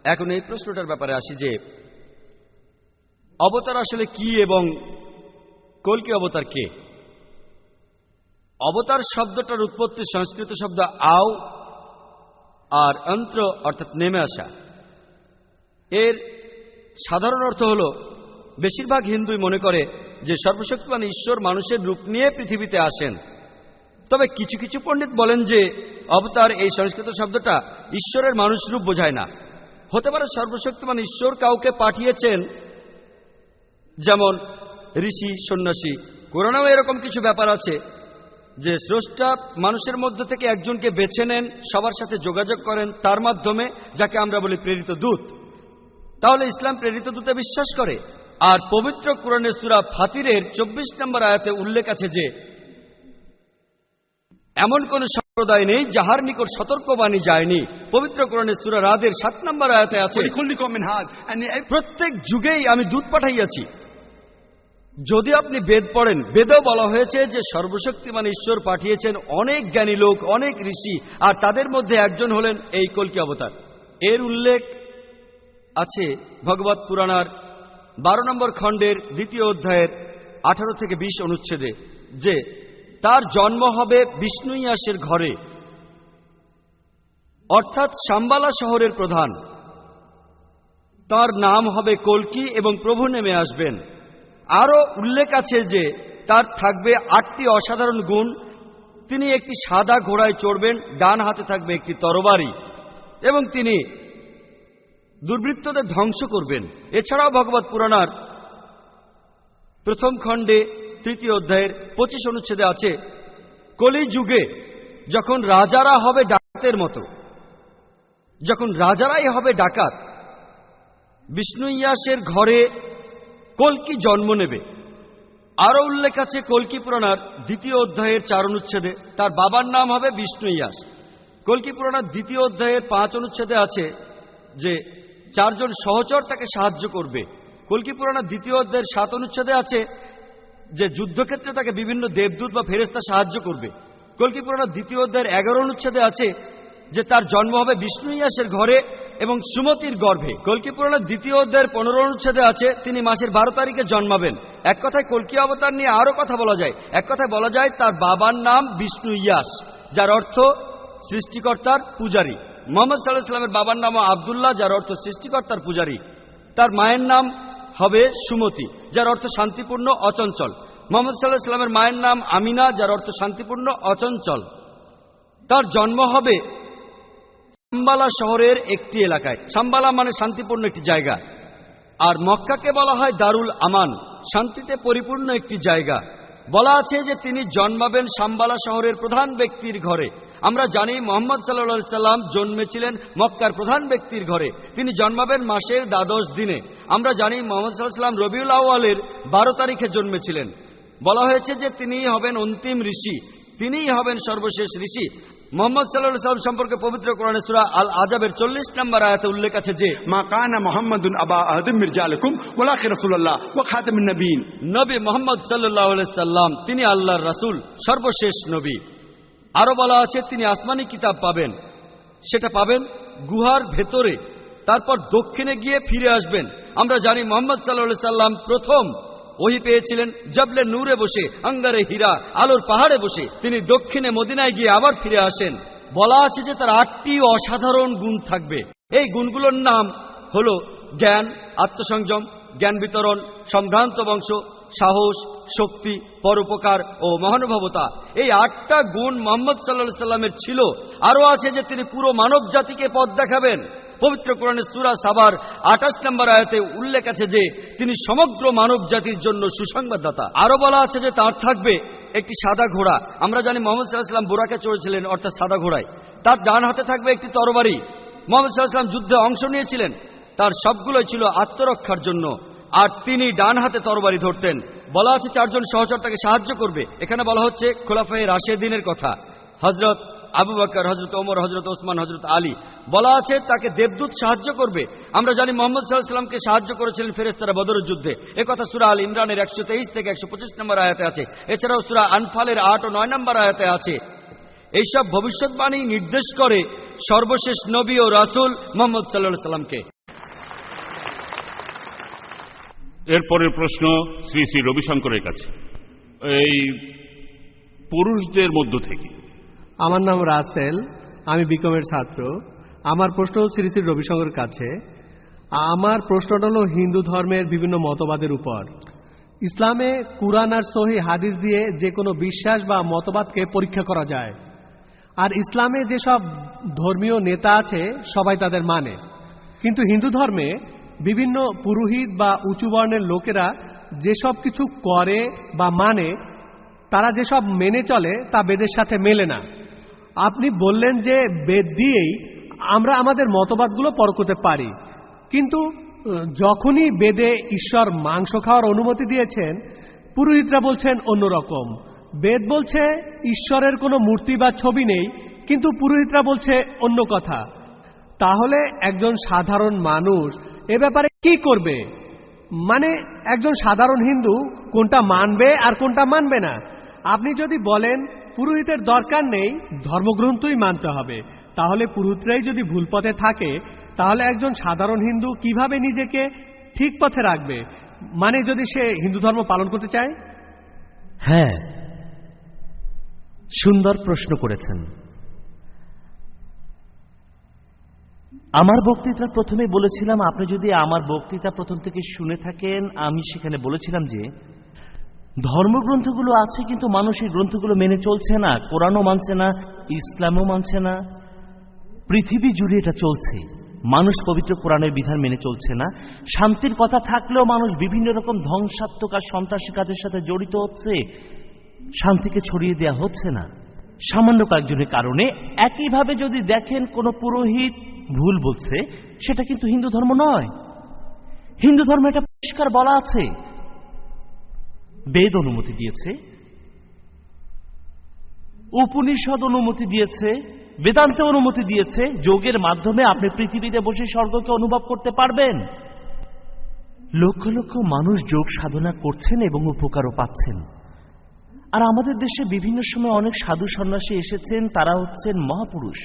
এখন এই প্রশ্নটার ব্যাপারে আসি যে অবতার আসলে কি এবং কল্কি অবতার কে। অবতার শব্দটার উৎপত্তি সংস্কৃত শব্দ আও আর অন্ত্র অর্থাৎ নেমে আসা। এর সাধারণ অর্থ হল, বেশিরভাগ হিন্দুই মনে করে যে সর্বশক্তিমান ঈশ্বর মানুষের রূপ নিয়ে পৃথিবীতে আসেন। তবে কিছু কিছু পণ্ডিত বলেন যে অবতার এই সংস্কৃত শব্দটা ঈশ্বরের মানুষ রূপ বোঝায় না। হতে পারে সর্বশক্তিমান ঈশ্বর কাউকে পাঠিয়েছেন, যেমন ঋষি, সন্ন্যাসী। কোরআনেও এরকম কিছু ব্যাপার আছে যে স্রষ্টা মানুষের মধ্য থেকে একজনকে বেছে নেন, সবার সাথে যোগাযোগ করেন তার মাধ্যমে, যাকে আমরা বলি প্রেরিত দূত। তাহলে ইসলাম প্রেরিত দূতে বিশ্বাস করে। আর পবিত্র কোরআনের সূরা ফাতিরের ২৪ নম্বর আয়াতে উল্লেখ আছে যে এমন কোন সম্প্রদায় নেই যাহার নিকট সতর্কবাণী যায়নি। পবিত্র কোরআনের সূরা রাদের ৭ নম্বর আয়াতে আছে, প্রত্যেক যুগেই আমি দূত পাঠাইয়াছি। যদি আপনি বেদ পড়েন, বেদেও বলা হয়েছে যে সর্বশক্তিমান ঈশ্বর পাঠিয়েছেন অনেক জ্ঞানী লোক, অনেক ঋষি, আর তাদের মধ্যে একজন হলেন এই কল্কি অবতার। এর উল্লেখ আছে ভগবত পুরাণার ১২ নম্বর খণ্ডের ২য় অধ্যায়ের ১৮ থেকে ২০ অনুচ্ছেদে যে তার জন্ম হবে বিষ্ণুইয়াসের ঘরে, অর্থাৎ শাম্বালা শহরের প্রধান। তার নাম হবে কল্কি এবং প্রভু নেমে আসবেন। আরও উল্লেখ আছে যে তার থাকবে ৮টি অসাধারণ গুণ। তিনি একটি সাদা ঘোড়ায় চড়বেন, ডান হাতে থাকবে একটি তরবারি, এবং তিনি দুর্বৃত্তদের ধ্বংস করবেন। এছাড়াও ভগবত পুরাণার ১ম খণ্ডে ৩য় অধ্যায়ের ২৫ অনুচ্ছেদে আছে, কলি যুগে যখন রাজারা হবে ডাকাতের মতো, যখন রাজারাই হবে ডাকাত, বিষ্ণুইয়াসের ঘরে কল্কি জন্ম নেবে। আরো উল্লেখ আছে কল্কি পুরাণার 2য় অধ্যায়ের 4 অনুচ্ছেদে তার বাবার নাম হবে বিষ্ণু ইয়াস। কল্কি পুরাণার 2য় অধ্যায়ের 5 অনুচ্ছেদে আছে যে 4 জন সহচর তাকে সাহায্য করবে। কল্কি পুরাণার 2য় অধ্যায়ের 7 অনুচ্ছেদে আছে যে যুদ্ধক্ষেত্রে তাকে বিভিন্ন দেবদূত বা ফেরেশতা সাহায্য করবে। কল্কি পুরাণার 2য় অধ্যায়ের 11 অনুচ্ছেদে আছে যে তার জন্ম হবে বিষ্ণু ইয়াসের ঘরে এবং সুমতির গর্ভে। কল্কি পুরাণের 2য় অধ্যায়ের 15 অনুচ্ছেদে আছে তিনি মাসের 12 তারিখে জন্মাবেন। এক কথায় কল্কি অবতার নিয়ে আরো কথা বলা যায়। এক কথায় বলা যায় তার বাবার নাম বিষ্ণু ইয়াস, যার অর্থ সৃষ্টিকর্তার পূজারী। মোহাম্মদ সাল্লাল্লাহু আলাইহি ওয়াসাল্লামের বাবার নাম আব্দুল্লাহ, যার অর্থ সৃষ্টিকর্তার পূজারী। তার মায়ের নাম হবে সুমতি, যার অর্থ শান্তিপূর্ণ অচঞ্চল। মোহাম্মদ সাল্লাল্লাহু আলাইহি ওয়াসাল্লামের মায়ের নাম আমিনা, যার অর্থ শান্তিপূর্ণ অচঞ্চল। তার জন্ম হবে সাম্বালা শহরের একটি এলাকায়। সাম্বালা মানে শান্তিপূর্ণ একটি জায়গা, আর মক্কাকে বলা হয় দারুল আমান, শান্তিতে পরিপূর্ণ একটি জায়গা। বলা আছে যে তিনি জন্মাবেন সাম্বালা শহরের প্রধান ব্যক্তির ঘরে। আমরা জানি মুহাম্মদ সাল্লাল্লাহু আলাইহি সাল্লাম জন্মেছিলেন মক্কার প্রধান ব্যক্তির ঘরে। তিনি জন্মাবেন মাসের 12 দিনে। আমরা জানি মুহাম্মদ সাল্লাল্লাহু আলাইহি সাল্লাম রবিউল আউয়ালের 12 তারিখে জন্মেছিলেন। বলা হয়েছে যে তিনিই হবেন অন্তিম ঋষি, তিনিই হবেন সর্বশেষ ঋষি। মুহাম্মদ সাল্লাল্লাহু আলাইহি সাল্লাম সম্পর্কে পবিত্র কোরআনে সূরা আল আজাবের 40 নম্বর আয়াতে উল্লেখ আছে যে মা কানা মুহাম্মাদুন আবা আহাদিম মির রিজালিকুম ওয়ালাকিন রাসূলুল্লাহ ওয়া খাতামুন নবিয়্যিন। নবী মুহাম্মদ সাল্লাল্লাহু আলাইহি সাল্লাম তিনি আল্লাহর রাসূল, সর্বশেষ নবী। আরো বলা আছে তিনি আসমানি কিতাব পাবেন, সেটা পাবেন গুহার ভেতরে, তারপর দক্ষিণে গিয়ে ফিরে আসবেন। আমরা জানি মুহাম্মদ সাল্লাল্লাহু আলাইহি সাল্লাম প্রথম ওহী পেয়েছিলেন জবলে নূরে বসে, আঙ্গারে হীরা, আলোর পাহাড়ে বসে। তিনি দক্ষিণে মদিনায় গিয়ে আবার ফিরে আসেন। বলা আছে যে তার 8টি অসাধারণ গুণ থাকবে। এই গুণগুলোর নাম হলো জ্ঞান, আত্মসংযম, জ্ঞান বিতরণ, সম্ভ্রান্ত বংশ, সাহস, শক্তি, পরোপকার ও মহানুভবতা। এই 8টা গুণ মুহাম্মদ সাল্লাল্লাহু আলাইহি সাল্লামের ছিল। আরো আছে যে তিনি পুরো মানব জাতিকে পথ দেখাবেন। পবিত্র কোরআনের সূরা সাবার 28 নম্বর আয়াতে উল্লেখ আছে যে তিনি সমগ্র মানব জাতির জন্য সুসংবাদদাতা। আরো বলা আছে যে তার থাকবে একটি সাদা ঘোড়া। আমরা জানি মুহাম্মদ সাল্লাল্লাহু আলাইহি সাল্লাম বোরাকে চড়েছিলেন, অর্থাৎ সাদা ঘোড়ায়। তার ডান হাতে থাকবে একটি তরবারি। মুহাম্মদ সাল্লাল্লাহু আলাইহি সাল্লাম যুদ্ধে অংশ নিয়েছিলেন, তার সবগুলোই ছিল আত্মরক্ষার জন্য, আর তিনি ডান হাতে তরবারি ধরতেন। বলা আছে 4 জন সহচর তাকে সাহায্য করবে। এখানে বলা হচ্ছে খোলাফায়ে রাশেদিনের কথা, হযরত আবু বকর, হযরত ওমর, হযরত ওসমান, হযরত আলী। বলা আছে তাকে দেবদূত সাহায্য করবে। আমরা জানি মুহাম্মদ সাল্লাল্লাহু আলাইহি সাল্লামকে সাহায্য করেছিলেন ফেরেশতারা বদরের যুদ্ধে। কথা সূরা আল ইমরানের 123 থেকে 125 নম্বর আয়াতে আছে। এছাড়াও সূরা আনফালের 8 ও 9 নম্বর আয়াতে আছে। এইসব ভবিষ্যৎবাণী নির্দেশ করে সর্বশেষ নবী ও রাসূল মুহাম্মদ সাল্লাল্লাহু আলাইহি সাল্লামকে। এরপরের প্রশ্ন শ্রী শ্রী রবিশঙ্করের কাছে। এই পুরুষদের মধ্য থেকে। আমার নাম রাসেল, আমি বিকমের ছাত্র। আমার প্রশ্ন শ্রী শ্রী রবিশঙ্করের কাছে। আমার প্রশ্নটা হলো হিন্দু ধর্মের বিভিন্ন মতবাদের উপর। ইসলামে কুরআন আর সহিহ হাদিস দিয়ে যে কোনো বিশ্বাস বা মতবাদকে পরীক্ষা করা যায়, আর ইসলামে যেসব ধর্মীয় নেতা আছে সবাই তাদের মানে। কিন্তু হিন্দু ধর্মে বিভিন্ন পুরোহিত বা উঁচু বর্ণের লোকেরা যেসব কিছু করে বা মানে, তারা যেসব মেনে চলে তা বেদের সাথে মেলে না। আপনি বললেন যে বেদ দিয়েই আমরা আমাদের মতবাদগুলো পরখতে পারি, কিন্তু যখনই বেদে ঈশ্বর মাংস খাওয়ার অনুমতি দিয়েছেন, পুরোহিতরা বলছেন অন্যরকম। বেদ বলছে ঈশ্বরের কোনো মূর্তি বা ছবি নেই, কিন্তু পুরোহিতরা বলছে অন্য কথা। তাহলে একজন সাধারণ মানুষ এ ব্যাপারে কি করবে? মানে একজন সাধারণ হিন্দু কোনটা মানবে আর কোনটা মানবে না? আপনি যদি বলেন পুরোহিতের দরকার নেই, ধর্মগ্রন্থই মানতে হবে, তাহলে পুরোহিতরাই যদি ভুল পথে থাকে, তাহলে একজন সাধারণ হিন্দু কিভাবে নিজেকে ঠিক পথে রাখবে? মানে যদি সে হিন্দু ধর্ম পালন করতে চায়। হ্যাঁ, সুন্দর প্রশ্ন করেছেন। আমার বক্তৃতার প্রথমে বলেছিলাম, আপনি যদি আমার বক্তৃতা প্রথম থেকে শুনে থাকেন, আমি সেখানে বলেছিলাম যে ধর্মগ্রন্থগুলো আছে কিন্তু মানুষ এই গ্রন্থগুলো মেনে চলছে না। কোরআনও মানছে না, ইসলামও মানছে না, পৃথিবী জুড়ে এটা চলছে। মানুষ পবিত্র কোরআনের বিধান মেনে চলছে না। শান্তির কথা থাকলেও মানুষ বিভিন্ন রকম ধ্বংসাত্মক আর সন্ত্রাসী কাজের সাথে জড়িত হচ্ছে। শান্তিকে ছড়িয়ে দেওয়া হচ্ছে না সামান্য কয়েকজনের কারণে। একইভাবে যদি দেখেন কোনো পুরোহিত ভুল বলছে, সেটা কিন্তু হিন্দু ধর্ম নয়। হিন্দু ধর্মে এটা পরিষ্কার বলা আছে বেদ অনুমতি দিয়েছে, উপনিষদ অনুমতি দিয়েছে, বেদান্তে অনুমতি দিয়েছে। যোগের মাধ্যমে আপনি পৃথিবীতে বসে স্বর্গকে অনুভব করতে পারবেন। লক্ষ লক্ষ মানুষ যোগ সাধনা করছেন এবং উপকারও পাচ্ছেন। আর আমাদের দেশে বিভিন্ন সময় অনেক সাধু সন্ন্যাসী এসেছেন, তারা হচ্ছেন মহাপুরুষ।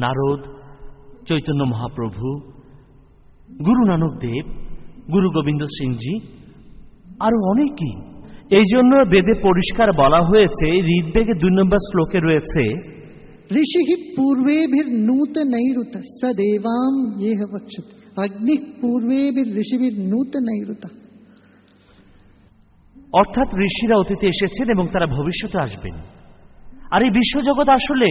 নারদ, চৈতন্য মহাপ্রভু, গুরু নানক দেব, গুরু গোবিন্দ সিংজি, আরো অনেকেই। এই জন্য বেদে পরিষ্কার বলা হয়েছে, ঋগ্বেদের 2 নম্বর শ্লোকে রয়েছে, ऋषि पूर्वेभिर्नूतनैरुत सदेवाम येह वक्षति अग्नि पूर्वेभिर्ऋषिभिर्नूतनैरुत। অর্থাৎ ঋষিরা অতীতে এসেছেন এবং তারা ভবিষ্যতে আসবেন। আর এই বিশ্বজগৎ আসলে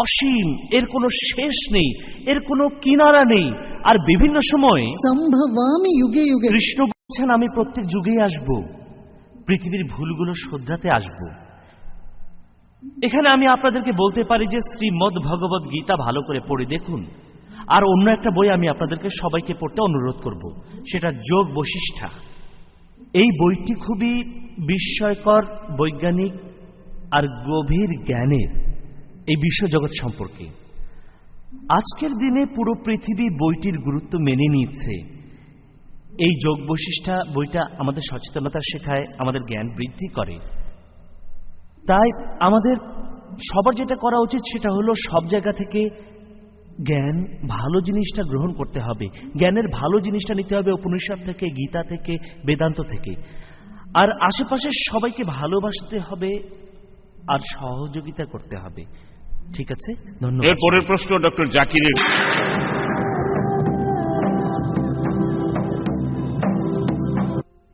অসীম, এর কোনো শেষ নেই, এর কোনো কিনারা নেই। আর বিভিন্ন সময়ে সম্ভবামি যুগে যুগে কৃষ্ণ বলছেন, আমি প্রত্যেক যুগেই আসব, পৃথিবীর ভুলগুলো শোধরাতে আসব। এখানে আমি আপনাদেরকে বলতে পারি যে শ্রীমদ্ ভগবদ গীতা ভালো করে পড়ে দেখুন। আর অন্য একটা বই আমি আপনাদেরকে সবাইকে পড়তে অনুরোধ করব, সেটা যোগ বশিষ্ঠা। এই বইটি খুবই বিস্ময়কর, বৈজ্ঞানিক আর গভীর জ্ঞানের এই বিশ্বজগৎ সম্পর্কে। আজকের দিনে পুরো পৃথিবী বইটির গুরুত্ব মেনে নিচ্ছে। এই যোগ বশিষ্ঠা বইটা আমাদের সচেতনতা শেখায়, আমাদের জ্ঞান বৃদ্ধি করে। তাই আমাদের সবার যেটা করা উচিত সেটা হলো সব জায়গা থেকে জ্ঞান, ভালো জিনিসটা গ্রহণ করতে হবে। জ্ঞানের ভালো জিনিসটা নিতে হবে উপনিষদ থেকে, গীতা থেকে, বেদান্ত থেকে। আর আশেপাশের সবাইকে ভালোবাসতে হবে আর সহযোগিতা করতে হবে। ঠিক আছে, ধন্যবাদ। এর পরের প্রশ্ন ডক্টর জাকিরের।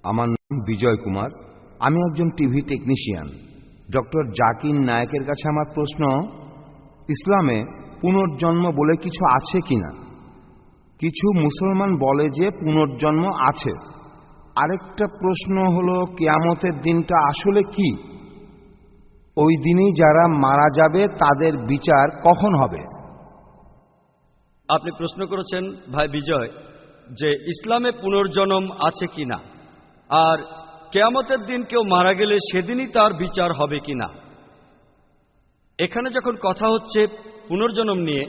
আমার নাম বিজয় কুমার, আমি একজন টিভি টেকনিশিয়ান। ডক্টর জাকির নায়েকের কাছে আমার প্রশ্ন, ইসলামে পুনর্জন্ম বলে কিছু আছে কিনা? কিছু মুসলমান বলে যে পুনর্জন্ম আছে। আরেকটা প্রশ্ন হলো, কিয়ামতের দিনটা আসলে কি? ওই দিনই যারা মারা যাবে তাদের বিচার কখন হবে? আপনি প্রশ্ন করেছেন ভাই বিজয় যে ইসলামে পুনর্জন্ম আছে কিনা, আর কিয়ামতের দিন কেউ মারা গেলে সেদিনই তার বিচার হবে কিনা। এখানে যখন কথা হচ্ছে পুনর্জন্ম নিয়ে,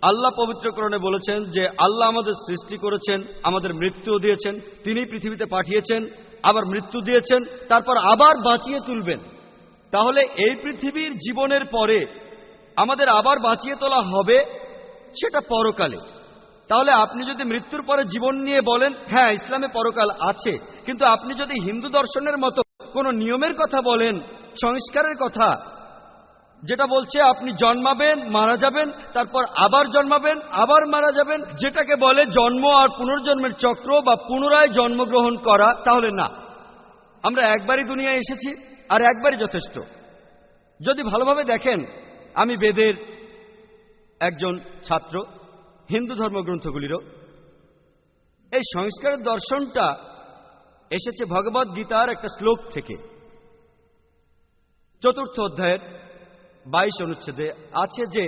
আল্লাহ পবিত্রকরণে বলেছেন যে আল্লাহ আমাদের সৃষ্টি করেছেন, আমাদের মৃত্যু দিয়েছেন, তিনি পৃথিবীতে পাঠিয়েছেন, আবার মৃত্যু দিয়েছেন, তারপর আবার বাঁচিয়ে তুলবেন। তাহলে এই পৃথিবীর জীবনের পরে আমাদের আবার বাঁচিয়ে তোলা হবে, সেটা পরকালে। তাহলে আপনি যদি মৃত্যুর পরে জীবন নিয়ে বলেন হ্যাঁ ইসলামে পরকাল আছে, কিন্তু আপনি যদি হিন্দু দর্শনের মতো কোনো নিয়মের কথা বলেন, সংস্কারের কথা, যেটা বলছে আপনি জন্মাবেন, মারা যাবেন, তারপর আবার জন্মাবেন, আবার মারা যাবেন, যেটাকে বলে জন্ম আর পুনর্জন্মের চক্র বা পুনরায় জন্মগ্রহণ করা, তাহলে না, আমরা একবারই দুনিয়ায় এসেছি আর একবারই যথেষ্ট। যদি ভালোভাবে দেখেন, আমি বেদের একজন ছাত্র, হিন্দু ধর্মগ্রন্থগুলিরও। এই সংস্কারের দর্শনটা এসেছে ভগবদ গীতার একটা শ্লোক থেকে। 4th অধ্যায়ের 22 অনুচ্ছেদে আছে যে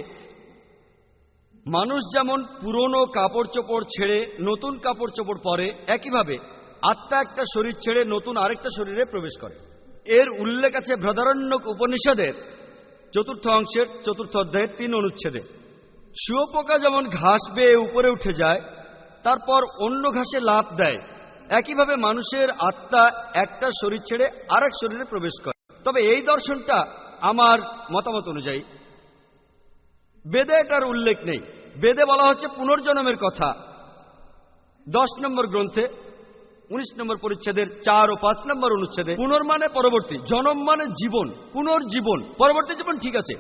মানুষ যেমন পুরনো কাপড় চোপড় ছেড়ে নতুন কাপড় চোপড় পরে, একইভাবে আত্মা একটা শরীর ছেড়ে নতুন আরেকটা শরীরে প্রবেশ করে। এর উল্লেখ আছে বৃহদারণ্যক উপনিষদের 4th অংশের 4th অধ্যায়ের 3 অনুচ্ছেদে। শুয়োপোকা যেমন ঘাস বেয়ে উপরে উঠে যায়, তারপর অন্য ঘাসে লাফ দেয়, একইভাবে মানুষের আত্মা একটা শরীর ছেড়ে আরেক শরীরে প্রবেশ করে। তবে এই দর্শনটা আমার মতামত অনুযায়ী বেদে এটার উল্লেখ নেই। বেদে বলা হচ্ছে পুনর্জন্মের কথা 10 নম্বর গ্রন্থে 19 নম্বর পরিচ্ছেদের 4 ও 5 নম্বর অনুচ্ছেদে। পুনর্মানে পরবর্তী, জনম মানে জীবন, পুনর্জীবন, পরবর্তী জীবন। ঠিক আছে,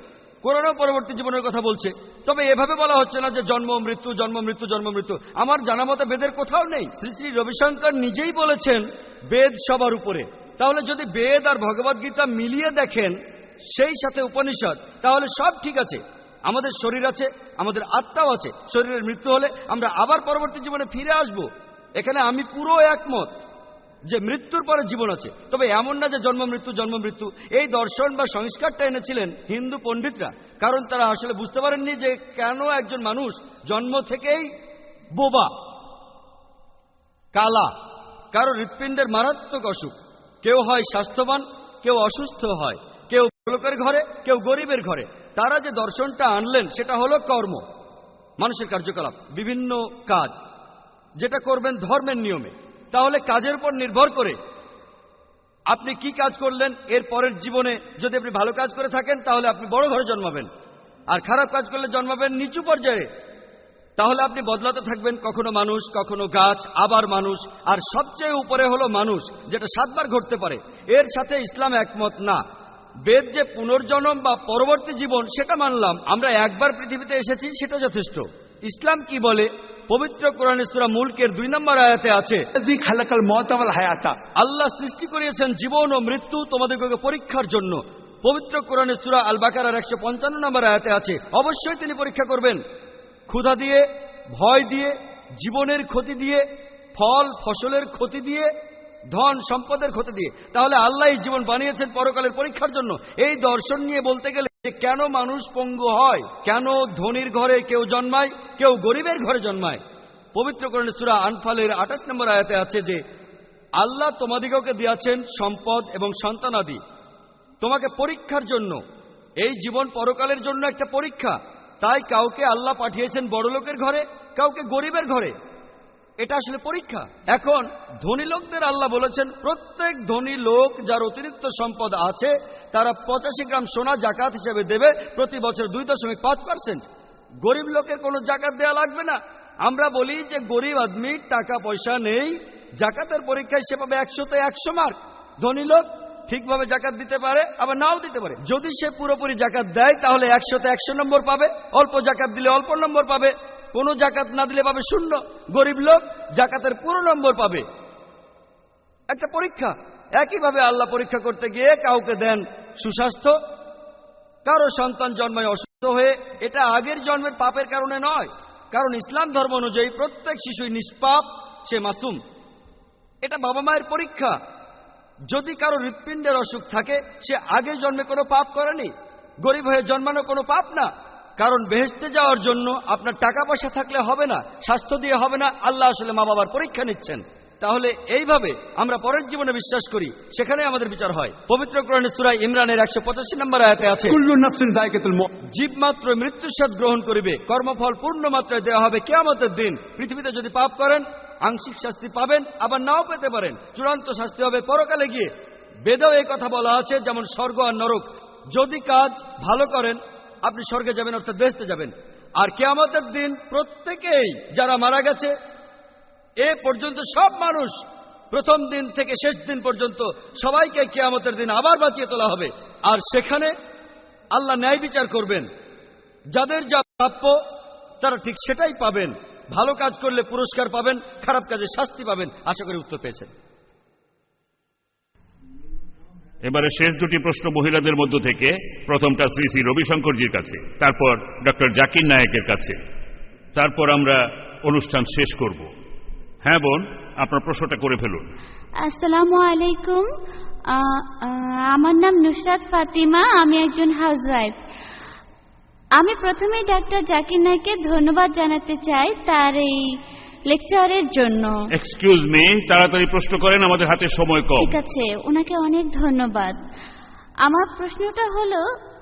কোরআনও পরবর্তী জীবনের কথা বলছে, তবে এভাবে বলা হচ্ছে না যে জন্ম মৃত্যু, জন্ম মৃত্যু, জন্ম মৃত্যু। আমার জানা মতে বেদের কোথাও নেই। শ্রী শ্রী রবিশঙ্কর নিজেই বলেছেন বেদ সবার উপরে। তাহলে যদি বেদ আর ভগবদ্গীতা মিলিয়ে দেখেন, সেই সাথে উপনিষদ, তাহলে সব ঠিক আছে। আমাদের শরীর আছে, আমাদের আত্মাও আছে। শরীরের মৃত্যু হলে আমরা আবার পরবর্তী জীবনে ফিরে আসব। এখানে আমি পুরো একমত যে মৃত্যুর পরে জীবন আছে। তবে এমন না যে জন্ম মৃত্যু, জন্ম মৃত্যু। এই দর্শন বা সংস্কারটা এনেছিলেন হিন্দু পণ্ডিতরা, কারণ তারা আসলে বুঝতে পারেননি যে কেন একজন মানুষ জন্ম থেকেই বোবা, কালা, কারো হৃৎপিণ্ডের মারাত্মক অসুখ, কেউ হয় স্বাস্থ্যবান, কেউ অসুস্থ হয়, কেউ লোকের ঘরে, কেউ গরিবের ঘরে। তারা যে দর্শনটা আনলেন সেটা হলো কর্ম, মানুষের কার্যকলাপ, বিভিন্ন কাজ যেটা করবেন ধর্মের নিয়মে। তাহলে কাজের উপর নির্ভর করে আপনি কি কাজ করলেন, এর পরের জীবনে যদি আপনি ভালো কাজ করে থাকেন তাহলে আপনি বড় ঘরে জন্মাবেন, আর খারাপ কাজ করলে জন্মাবেন নিচু পর্যায়ে। তাহলে আপনি বদলাতে থাকবেন, কখনো মানুষ, কখনো গাছ, আবার মানুষ, আর সবচেয়ে উপরে হলো মানুষ, যেটা 7 বার ঘটতে পারে। এর সাথে ইসলাম একমত না। বেদ যে পুনর্জন্ম বা পরবর্তী জীবন সেটা মানলাম, আমরা একবার পৃথিবীতে এসেছি সেটা যথেষ্ট। ইসলাম কি বলে? পবিত্র কোরআনের সূরা মুলকের 2 নম্বর আয়াতে আছে, আল্লাহ সৃষ্টি করিয়েছেন জীবন ও মৃত্যু তোমাদেরকে পরীক্ষার জন্য। পবিত্র কোরআনের সূরা আল বাকারার 155 নম্বর আয়াতে আছে, অবশ্যই তিনি পরীক্ষা করবেন, ক্ষুধা দিয়ে, ভয় দিয়ে, জীবনের ক্ষতি দিয়ে, ফল ফসলের ক্ষতি দিয়ে, ধন সম্পদের ক্ষতি দিয়ে। তাহলে আল্লাহ এই জীবন বানিয়েছেন পরকালের পরীক্ষার জন্য। এই দর্শন নিয়ে বলতে গেলে যে কেন মানুষ পঙ্গু হয়, কেন ধনীর ঘরে কেউ জন্মায়, কেউ গরিবের ঘরে জন্মায়। পবিত্র কোরআনের সূরা আনফালের 28 নম্বর আয়াতে আছে যে আল্লাহ তোমাদিগকে দিয়েছেন সম্পদ এবং সন্তানাদি তোমাকে পরীক্ষার জন্য। এই জীবন পরকালের জন্য একটা পরীক্ষা। তাই কাউকে আল্লাহ পাঠিয়েছেন বড়লোকের ঘরে, কাউকে গরিবের ঘরে। এটা আসলে পরীক্ষা। এখন ধনী লোকদের আল্লাহ বলেছেন প্রত্যেক ধনী লোক যার অতিরিক্ত সম্পদ আছে তারা 85 গ্রাম সোনা জাকাত হিসেবে দেবে প্রতি বছর 2.5%। গরিব লোকের কোনো জাকাত দেওয়া লাগবে না। আমরা বলি যে গরিব আদমি টাকা পয়সা নেই, জাকাতের পরীক্ষায় সে পাবে 100-তে 100 মার্ক। ধনী লোক ঠিকভাবে জাকাত দিতে পারে, আবার নাও দিতে পারে। যদি সে পুরোপুরি জাকাত দেয় তাহলে 100-তে 100 নম্বর পাবে, অল্প জাকাত দিলে অল্প নম্বর পাবে, কোনো জাকাত না দিলে পাবে 0। গরিব লোক জাকাতের পুরো নম্বর পাবে। একটা পরীক্ষা। একইভাবে আল্লাহ পরীক্ষা করতে গিয়ে কাউকে দেন সুস্বাস্থ্য, কারো সন্তান জন্মায় অসুস্থ হয়ে। এটা আগের জন্মের পাপের কারণে নয়, কারণ ইসলাম ধর্ম অনুযায়ী প্রত্যেক শিশুই নিষ্পাপ, সে মাসুম। এটা বাবা মায়ের পরীক্ষা। যদি কারো হৃৎপিণ্ডের অসুখ থাকে সে আগের জন্মে কোনো পাপ করেনি। গরিব হয়ে জন্মানো কোনো পাপ না, কারণ বেহেশতে যাওয়ার জন্য আপনার টাকা পয়সা থাকলে হবে না, স্বাস্থ্য দিয়ে হবে না। আল্লাহ আসলে মা বাবার পরীক্ষা নিচ্ছেন। তাহলে এইভাবে আমরা পরের জীবনে বিশ্বাস করি, সেখানে আমাদের বিচার হয়। পবিত্র কোরআনের সূরা ইমরানের 185 নম্বর আয়াতে আছে, কুল্লু নাফসিন যায়কাতুল মউত, জীব মাত্র মৃত্যুর স্বাদ গ্রহণ করিবে, কর্মফল পূর্ণ মাত্রায় দেওয়া হবে কিয়ামতের দিন। পৃথিবীতে যদি পাপ করেন আংশিক শাস্তি পাবেন, আবার নাও পেতে পারেন। চূড়ান্ত শাস্তি হবে পরকালে গিয়ে। বেদেও এই কথা বলা আছে, যেমন স্বর্গ আর নরক। যদি কাজ ভালো করেন আপনি স্বর্গে যাবেন, অর্থাৎ বেহেশতে যাবেন। আর কিয়ামতের দিন প্রত্যেকেই যারা মারা গেছে এ পর্যন্ত সব মানুষ, প্রথম দিন থেকে শেষ দিন পর্যন্ত সবাইকে কিয়ামতের দিন আবার বাঁচিয়ে তোলা হবে। আর সেখানে আল্লাহ ন্যায় বিচার করবেন। যাদের যা প্রাপ্য তারা ঠিক সেটাই পাবেন। ভালো কাজ করলে পুরস্কার পাবেন, খারাপ কাজে শাস্তি পাবেন। আশা করি উত্তর পেয়েছেন। এবারে শেষ দুটি প্রশ্ন মহিলাদের মধ্য থেকে। প্রথমটা শ্রী শ্রী রবিশঙ্করজির কাছে, তারপর ডক্টর জাকির নায়েকের কাছে, তারপর আমরা অনুষ্ঠান শেষ করব। হ্যাঁ বোন, আপনার প্রশ্নটা করে ফেলুন। আসসালামু আলাইকুম। আমার নাম নুসরাত ফাতিমা, আমি একজন হাউসওয়াইফ। আমি প্রথমেই ডাক্তার জাকির নায়েককে ধন্যবাদ জানাতে চাই তার এই লেকচারের জন্য। এক্সকিউজ মি, তাড়াতাড়ি প্রশ্ন করেন, আমাদের হাতে সময় কম। ঠিক আছে, ওনাকে অনেক ধন্যবাদ। আমার প্রশ্নটা হলো,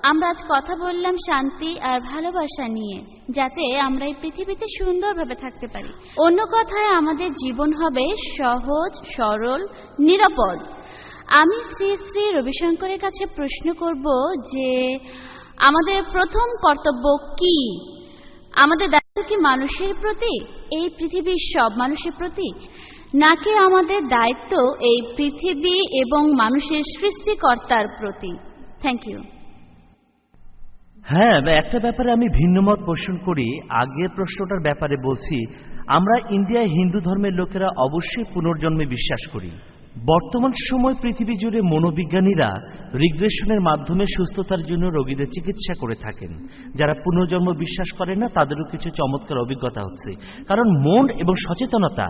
আমরা আজ কথা বললাম শান্তি আর ভালোবাসা নিয়ে, যাতে আমরা এই পৃথিবীতে সুন্দরভাবে থাকতে পারি। অন্য কথায় আমাদের জীবন হবে সহজ, সরল, নিরাপদ। আমি শ্রী শ্রী রবিশঙ্করের কাছে প্রশ্ন করব যে আমাদের প্রথম কর্তব্য কি? আমাদের দায়িত্ব কি মানুষের প্রতি, এই পৃথিবীর সব মানুষের প্রতি, নাকি আমাদের দায়িত্ব এই পৃথিবী এবং মানুষের সৃষ্টিকর্তার প্রতি? Thank you. হ্যাঁ, একটা ব্যাপারে আমি ভিন্নমত পোষণ করি। আগের প্রশ্নটার ব্যাপারে বলছি, আমরা ইন্ডিয়ায় হিন্দু ধর্মের লোকেরা অবশ্যই পুনর্জন্মে বিশ্বাস করি। বর্তমান সময় পৃথিবী জুড়ে মনোবিজ্ঞানীরা রিগ্রেশনের মাধ্যমে সুস্থতার জন্য রোগীদের চিকিৎসা করে থাকেন। যারা পুনর্জন্ম বিশ্বাস করেন না তাদেরও কিছু চমৎকার অভিজ্ঞতা হচ্ছে, কারণ মন এবং সচেতনতা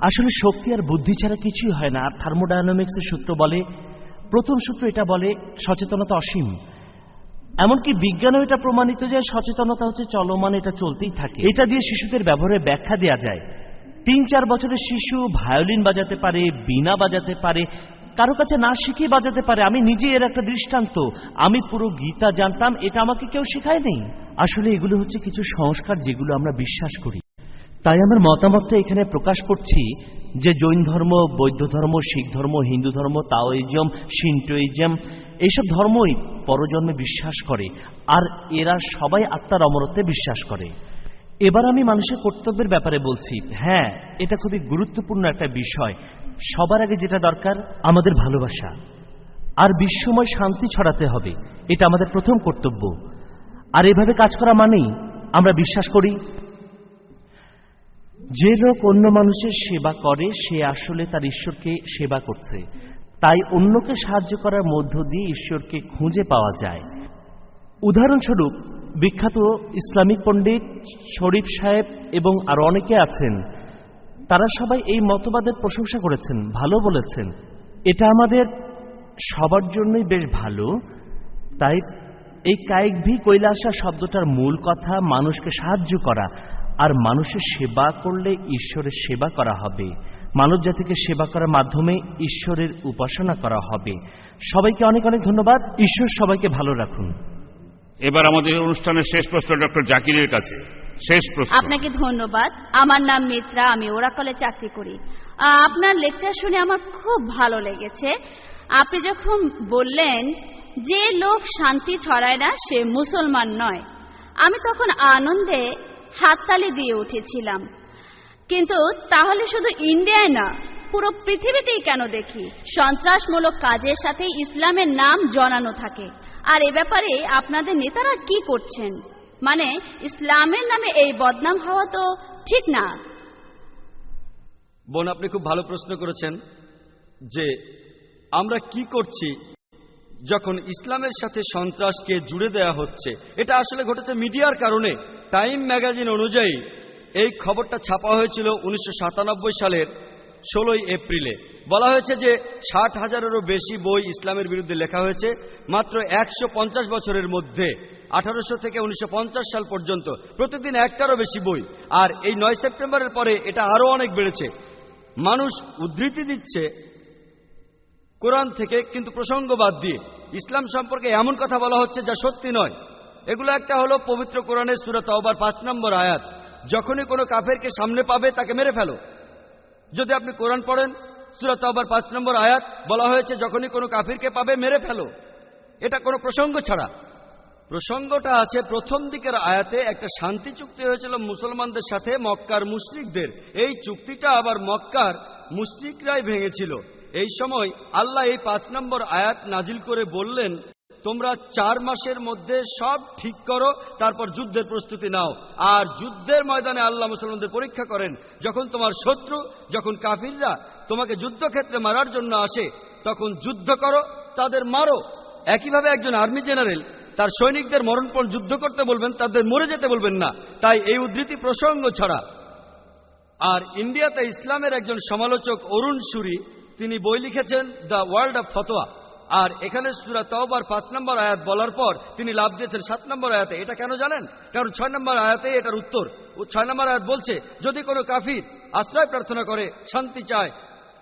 আসলে শক্তি আর বুদ্ধি ছাড়া কিছুই হয় না। আর থার্মোডায়নামিক্সের সূত্র বলে, প্রথম সূত্র এটা বলে সচেতনতা অসীম। এমনকি বিজ্ঞানও এটা প্রমাণিত যে সচেতনতা হচ্ছে চলমান, এটা চলতেই থাকে। এটা দিয়ে শিশুদের ব্যবহারের ব্যাখ্যা দেওয়া যায়। 3-4 বছরের শিশু ভায়োলিন বাজাতে পারে, বীণা বাজাতে পারে, কারো কাছে না শিখে বাজাতে পারে। আমি নিজে এর একটা দৃষ্টান্ত। আমি পুরো গীতা জানতাম, এটা আমাকে কেউ শেখায়নি। আসলে এগুলো হচ্ছে কিছু সংস্কার যেগুলো আমরা বিশ্বাস করি। তাই আমার মতামতটা এখানে প্রকাশ করছি যে জৈন ধর্ম, বৌদ্ধ ধর্ম, শিখ ধর্ম, হিন্দু ধর্ম, তাওইজম, শিন্টোইজম, এইসব ধর্মই পরজন্মে বিশ্বাস করে, আর এরা সবাই আত্মার অমরত্বে বিশ্বাস করে। এবার আমি মানুষের কর্তব্যের ব্যাপারে বলছি। হ্যাঁ, এটা খুবই গুরুত্বপূর্ণ একটা বিষয়। সবার আগে যেটা দরকার আমাদের ভালোবাসা, আর বিশ্বময় শান্তি ছড়াতে হবে। এটা আমাদের প্রথম কর্তব্য। আর এভাবে কাজ করা মানেই আমরা বিশ্বাস করি যে লোক অন্য মানুষের সেবা করে সে আসলে তার ঈশ্বরকে সেবা করছে। তাই অন্যকে সাহায্য করার মধ্য দিয়ে ঈশ্বরকে খুঁজে পাওয়া যায়। উদাহরণস্বরূপ বিখ্যাত ইসলামিক পণ্ডিত শরীফ সাহেব এবং আরো অনেকে আছেন, তারা সবাই এই মতবাদের প্রশংসা করেছেন, ভালো বলেছেন। এটা আমাদের সবার জন্যই বেশ ভালো। তাই এই কায়িক ভি কৈলাসা শব্দটার মূল কথা মানুষকে সাহায্য করা, আর মানুষের সেবা করলে ঈশ্বরের সেবা করা হবে। মানব জাতিকে সেবা করার মাধ্যমে ঈশ্বরের উপাসনা করা হবে। সবাইকে অনেক অনেক ধন্যবাদ। ঈশ্বর সবাইকে ভালো রাখুন। এবার আমাদের অনুষ্ঠানের শেষ প্রশ্ন ডক্টর জাকিরের কাছে। শেষ প্রশ্ন। আপনাকে ধন্যবাদ। আমার নাম মিত্রা, আমি ওরাকলে চাকরি করি। আপনার লেকচার শুনে আমার খুব ভালো লেগেছে। আপনি যখন বললেন যে লোক শান্তি ছড়ায় না সে মুসলমান নয়, আমি তখন আনন্দে হাততালি দিয়ে উঠেছিলাম। কিন্তু তাহলে শুধু ইন্ডিয়ায় না, পুরো পৃথিবীতেই কেন দেখি সন্ত্রাসমূলক কাজের সাথে ইসলামের নাম জড়ানো থাকে। আর এ ব্যাপারে আপনাদের নেতারা কি করছেন? মানে ইসলামের নামে এই বদনাম হওয়া তো ঠিক না। বোন, আপনি খুব ভালো প্রশ্ন করেছেন যে আমরা কি করছি যখন ইসলামের সাথে সন্ত্রাসকে জুড়ে দেয়া হচ্ছে। এটা আসলে ঘটেছে মিডিয়ার কারণে। টাইম ম্যাগাজিন অনুযায়ী এই খবরটা ছাপা হয়েছিল 1997 সালের 16 এপ্রিলে। বলা হয়েছে যে 60,000-এরও বেশি বই ইসলামের বিরুদ্ধে লেখা হয়েছে মাত্র 150 বছরের মধ্যে, 1800 থেকে 1950 সাল পর্যন্ত প্রতিদিন একটারও বেশি বই। আর এই 9 সেপ্টেম্বরের পরে এটা আরো অনেক বেড়েছে। মানুষ উদ্ধৃতি দিচ্ছে কোরআন থেকে, কিন্তু প্রসঙ্গ বাদ দিয়ে ইসলাম সম্পর্কে এমন কথা বলা হচ্ছে যা সত্যি নয়। এগুলো একটা হলো পবিত্র কোরআনের সূরা তাওবার 5 নম্বর আয়াত, যখনই কোনো কাফেরকে সামনে পাবে তাকে মেরে ফেলো। যদি আপনি কোরআন পড়েন, সূরা তাওবার 5 নম্বর আয়াত বলা হয়েছে যখনই কোনো কাফিরকে পাবে মেরে ফেলো। এটা কোনো প্রসঙ্গ ছাড়া। প্রসঙ্গটা আছে প্রথম দিকের আয়াতে। একটা শান্তি চুক্তি হয়েছিল মুসলমানদের সাথে মক্কার মুশরিকদের। এই চুক্তিটা আবার মক্কার মুশরিকরাই ভেঙেছিল। এই সময় আল্লাহ এই 5 নম্বর আয়াত নাজিল করে বললেন, তোমরা 4 মাসের মধ্যে সব ঠিক করো, তারপর যুদ্ধের প্রস্তুতি নাও। আর যুদ্ধের ময়দানে আল্লাহ মুসলমানদের পরীক্ষা করেন। যখন তোমার শত্রু, যখন কাফিররা তোমাকে যুদ্ধক্ষেত্রে মারার জন্য আসে, তখন যুদ্ধ করো, তাদের মারো। একইভাবে একজন আর্মি জেনারেল তার সৈনিকদের মরণপণ যুদ্ধ করতে বলবেন, তাদের মরে যেতে বলবেন না। তাই এই উদ্ধৃতি প্রসঙ্গ ছাড়া। আর ইন্ডিয়াতে ইসলামের একজন সমালোচক অরুণ সুরি, তিনি বই লিখেছেন দ্য ওয়ার্ল্ড অফ ফতোয়া। আর এখানে সূরা তাওবার 5 নম্বর আয়াত বলার পর তিনি লাভ দিয়েছেন 7 নম্বর আয়াতে। এটা কেন জানেন? কারণ 6 নম্বর আয়াতে এটার উত্তর। 6 নম্বর আয়াত বলছে, যদি কোনো কাফির আশ্রয় প্রার্থনা করে, শান্তি চায়,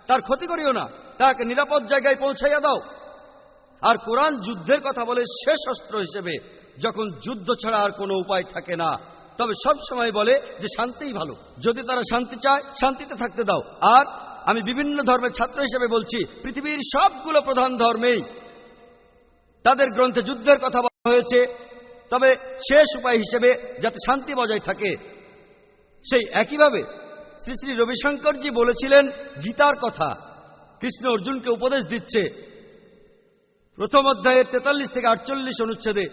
তার ক্ষতি করিও না, তাকে নিরাপদ জায়গায় পৌঁছাইয়া দাও। আর কোরআন যুদ্ধের কথা বলে শেষ অস্ত্র হিসেবে, যখন যুদ্ধ ছাড়া আর কোনো উপায় থাকে না। তবে সব সময় বলে যে শান্তিই ভালো। যদি তারা শান্তি চায়, শান্তিতে থাকতে দাও। আর আমি বিভিন্ন ধর্মের ছাত্র হিসেবে বলছি, পৃথিবীর সবগুলো প্রধান ধর্মেই তাদের গ্রন্থে যুদ্ধের কথা বলা হয়েছে, তবে শেষ উপায় হিসেবে যাতে শান্তি বজায় থাকে। সেই একইভাবে শ্রী শ্রী রবিশঙ্করজি বলেছিলেন গীতার কথা। কৃষ্ণ অর্জুনকে উপদেশ দিচ্ছে প্রথম অধ্যায়ের 43 থেকে 48 অনুচ্ছেদে।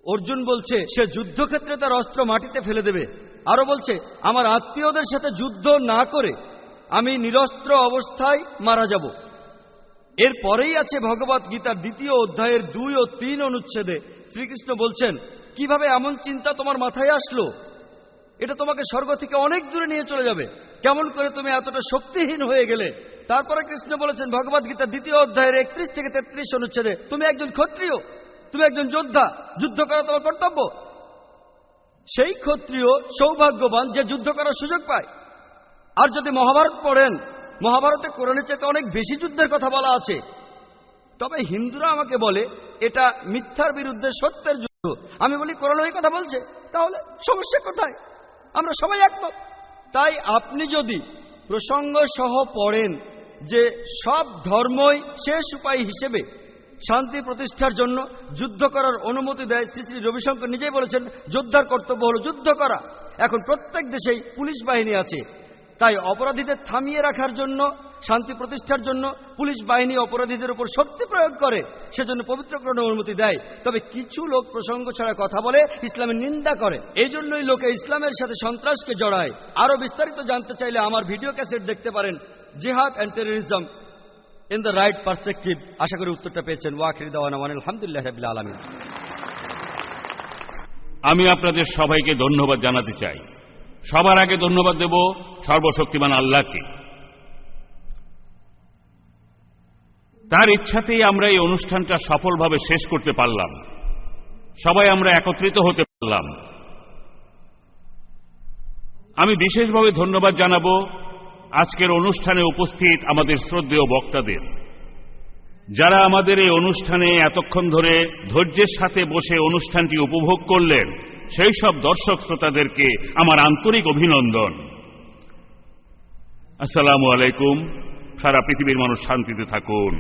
অর্জুন বলছে সে যুদ্ধক্ষেত্রে তার অস্ত্র মাটিতে ফেলে দেবে। আরো বলছে, আমার আত্মীয়দের সাথে যুদ্ধ না করে আমি নিরস্ত্র অবস্থায় মারা যাব। এরপরেই আছে ভগবত গীতার 2য় অধ্যায়ের 2 ও 3 অনুচ্ছেদে শ্রীকৃষ্ণ বলছেন, কিভাবে এমন চিন্তা তোমার মাথায় আসলো? এটা তোমাকে স্বর্গ থেকে অনেক দূরে নিয়ে চলে যাবে। কেমন করে তুমি এতটা শক্তিহীন হয়ে গেলে? তারপরে কৃষ্ণ বলেছেন ভগবত গীতার 2য় অধ্যায়ের 31 থেকে 33 অনুচ্ছেদে, তুমি একজন ক্ষত্রিয়, তুমি একজন যোদ্ধা, যুদ্ধ করা তোমার কর্তব্য। সেই ক্ষত্রিয় সৌভাগ্যবান যে যুদ্ধ করার সুযোগ পায়। আর যদি মহাভারত পড়েন, মহাভারতে কোরআনের চেয়ে অনেক বেশি যুদ্ধের কথা বলা আছে। তবে হিন্দুরা আমাকে বলে এটা মিথ্যার বিরুদ্ধে সত্যের যুদ্ধ। আমি বলি কোরআন ওই কথা বলছে, তাহলে সমস্যা কোথায়? আমরা সবাই একমত। তাই আপনি যদি প্রসঙ্গ সহ পড়েন যে সব ধর্মই শেষ উপায় হিসেবে শান্তি প্রতিষ্ঠার জন্য যুদ্ধ করার অনুমতি দেয়, শ্রী শ্রী রবিশঙ্কর নিজেই বলেছেন যোদ্ধার কর্তব্য হলো যুদ্ধ করা। এখন প্রত্যেক দেশেই পুলিশ বাহিনী আছে, তাই অপরাধীদের থামিয়ে রাখার জন্য, শান্তি প্রতিষ্ঠার জন্য পুলিশ বাহিনী অপরাধীদের উপর শক্তি প্রয়োগ করে, সেজন্য পবিত্র কোরআন অনুমতি দেয়। তবে কিছু লোক প্রসঙ্গ ছাড়া কথা বলে, ইসলামের নিন্দা করে। এই জন্যই লোকে ইসলামের সাথে সন্ত্রাসকে জড়ায়। আরো বিস্তারিত জানতে চাইলে আমার ভিডিও ক্যাসেট দেখতে পারেন, jihad and terrorism in the right perspective. আশা করি উত্তরটা পেয়েছেন। ওয়াখির দাওয়ানা আলহামদুলিল্লাহ রাব্বিল আলামিন। আমি আপনাদের সবাইকে ধন্যবাদ জানাতে চাই। সবার আগে ধন্যবাদ দেব সর্বশক্তিমান আল্লাহকে। তার ইচ্ছাতেই আমরা এই অনুষ্ঠানটা সফলভাবে শেষ করতে পারলাম, সবাই আমরা একত্রিত হতে পারলাম। আমি বিশেষভাবে ধন্যবাদ জানাবো আজকের অনুষ্ঠানে উপস্থিত আমাদের শ্রদ্ধেয় বক্তাদের, যারা আমাদের এই অনুষ্ঠানে এতক্ষণ ধরে ধৈর্যের সাথে বসে অনুষ্ঠানটি উপভোগ করলেন। সেই সব দর্শক শ্রোতাদেরকে আমার আন্তরিক অভিনন্দন। আসসালামু আলাইকুম। সারা পৃথিবীর মানুষ শান্তিতে থাকুন।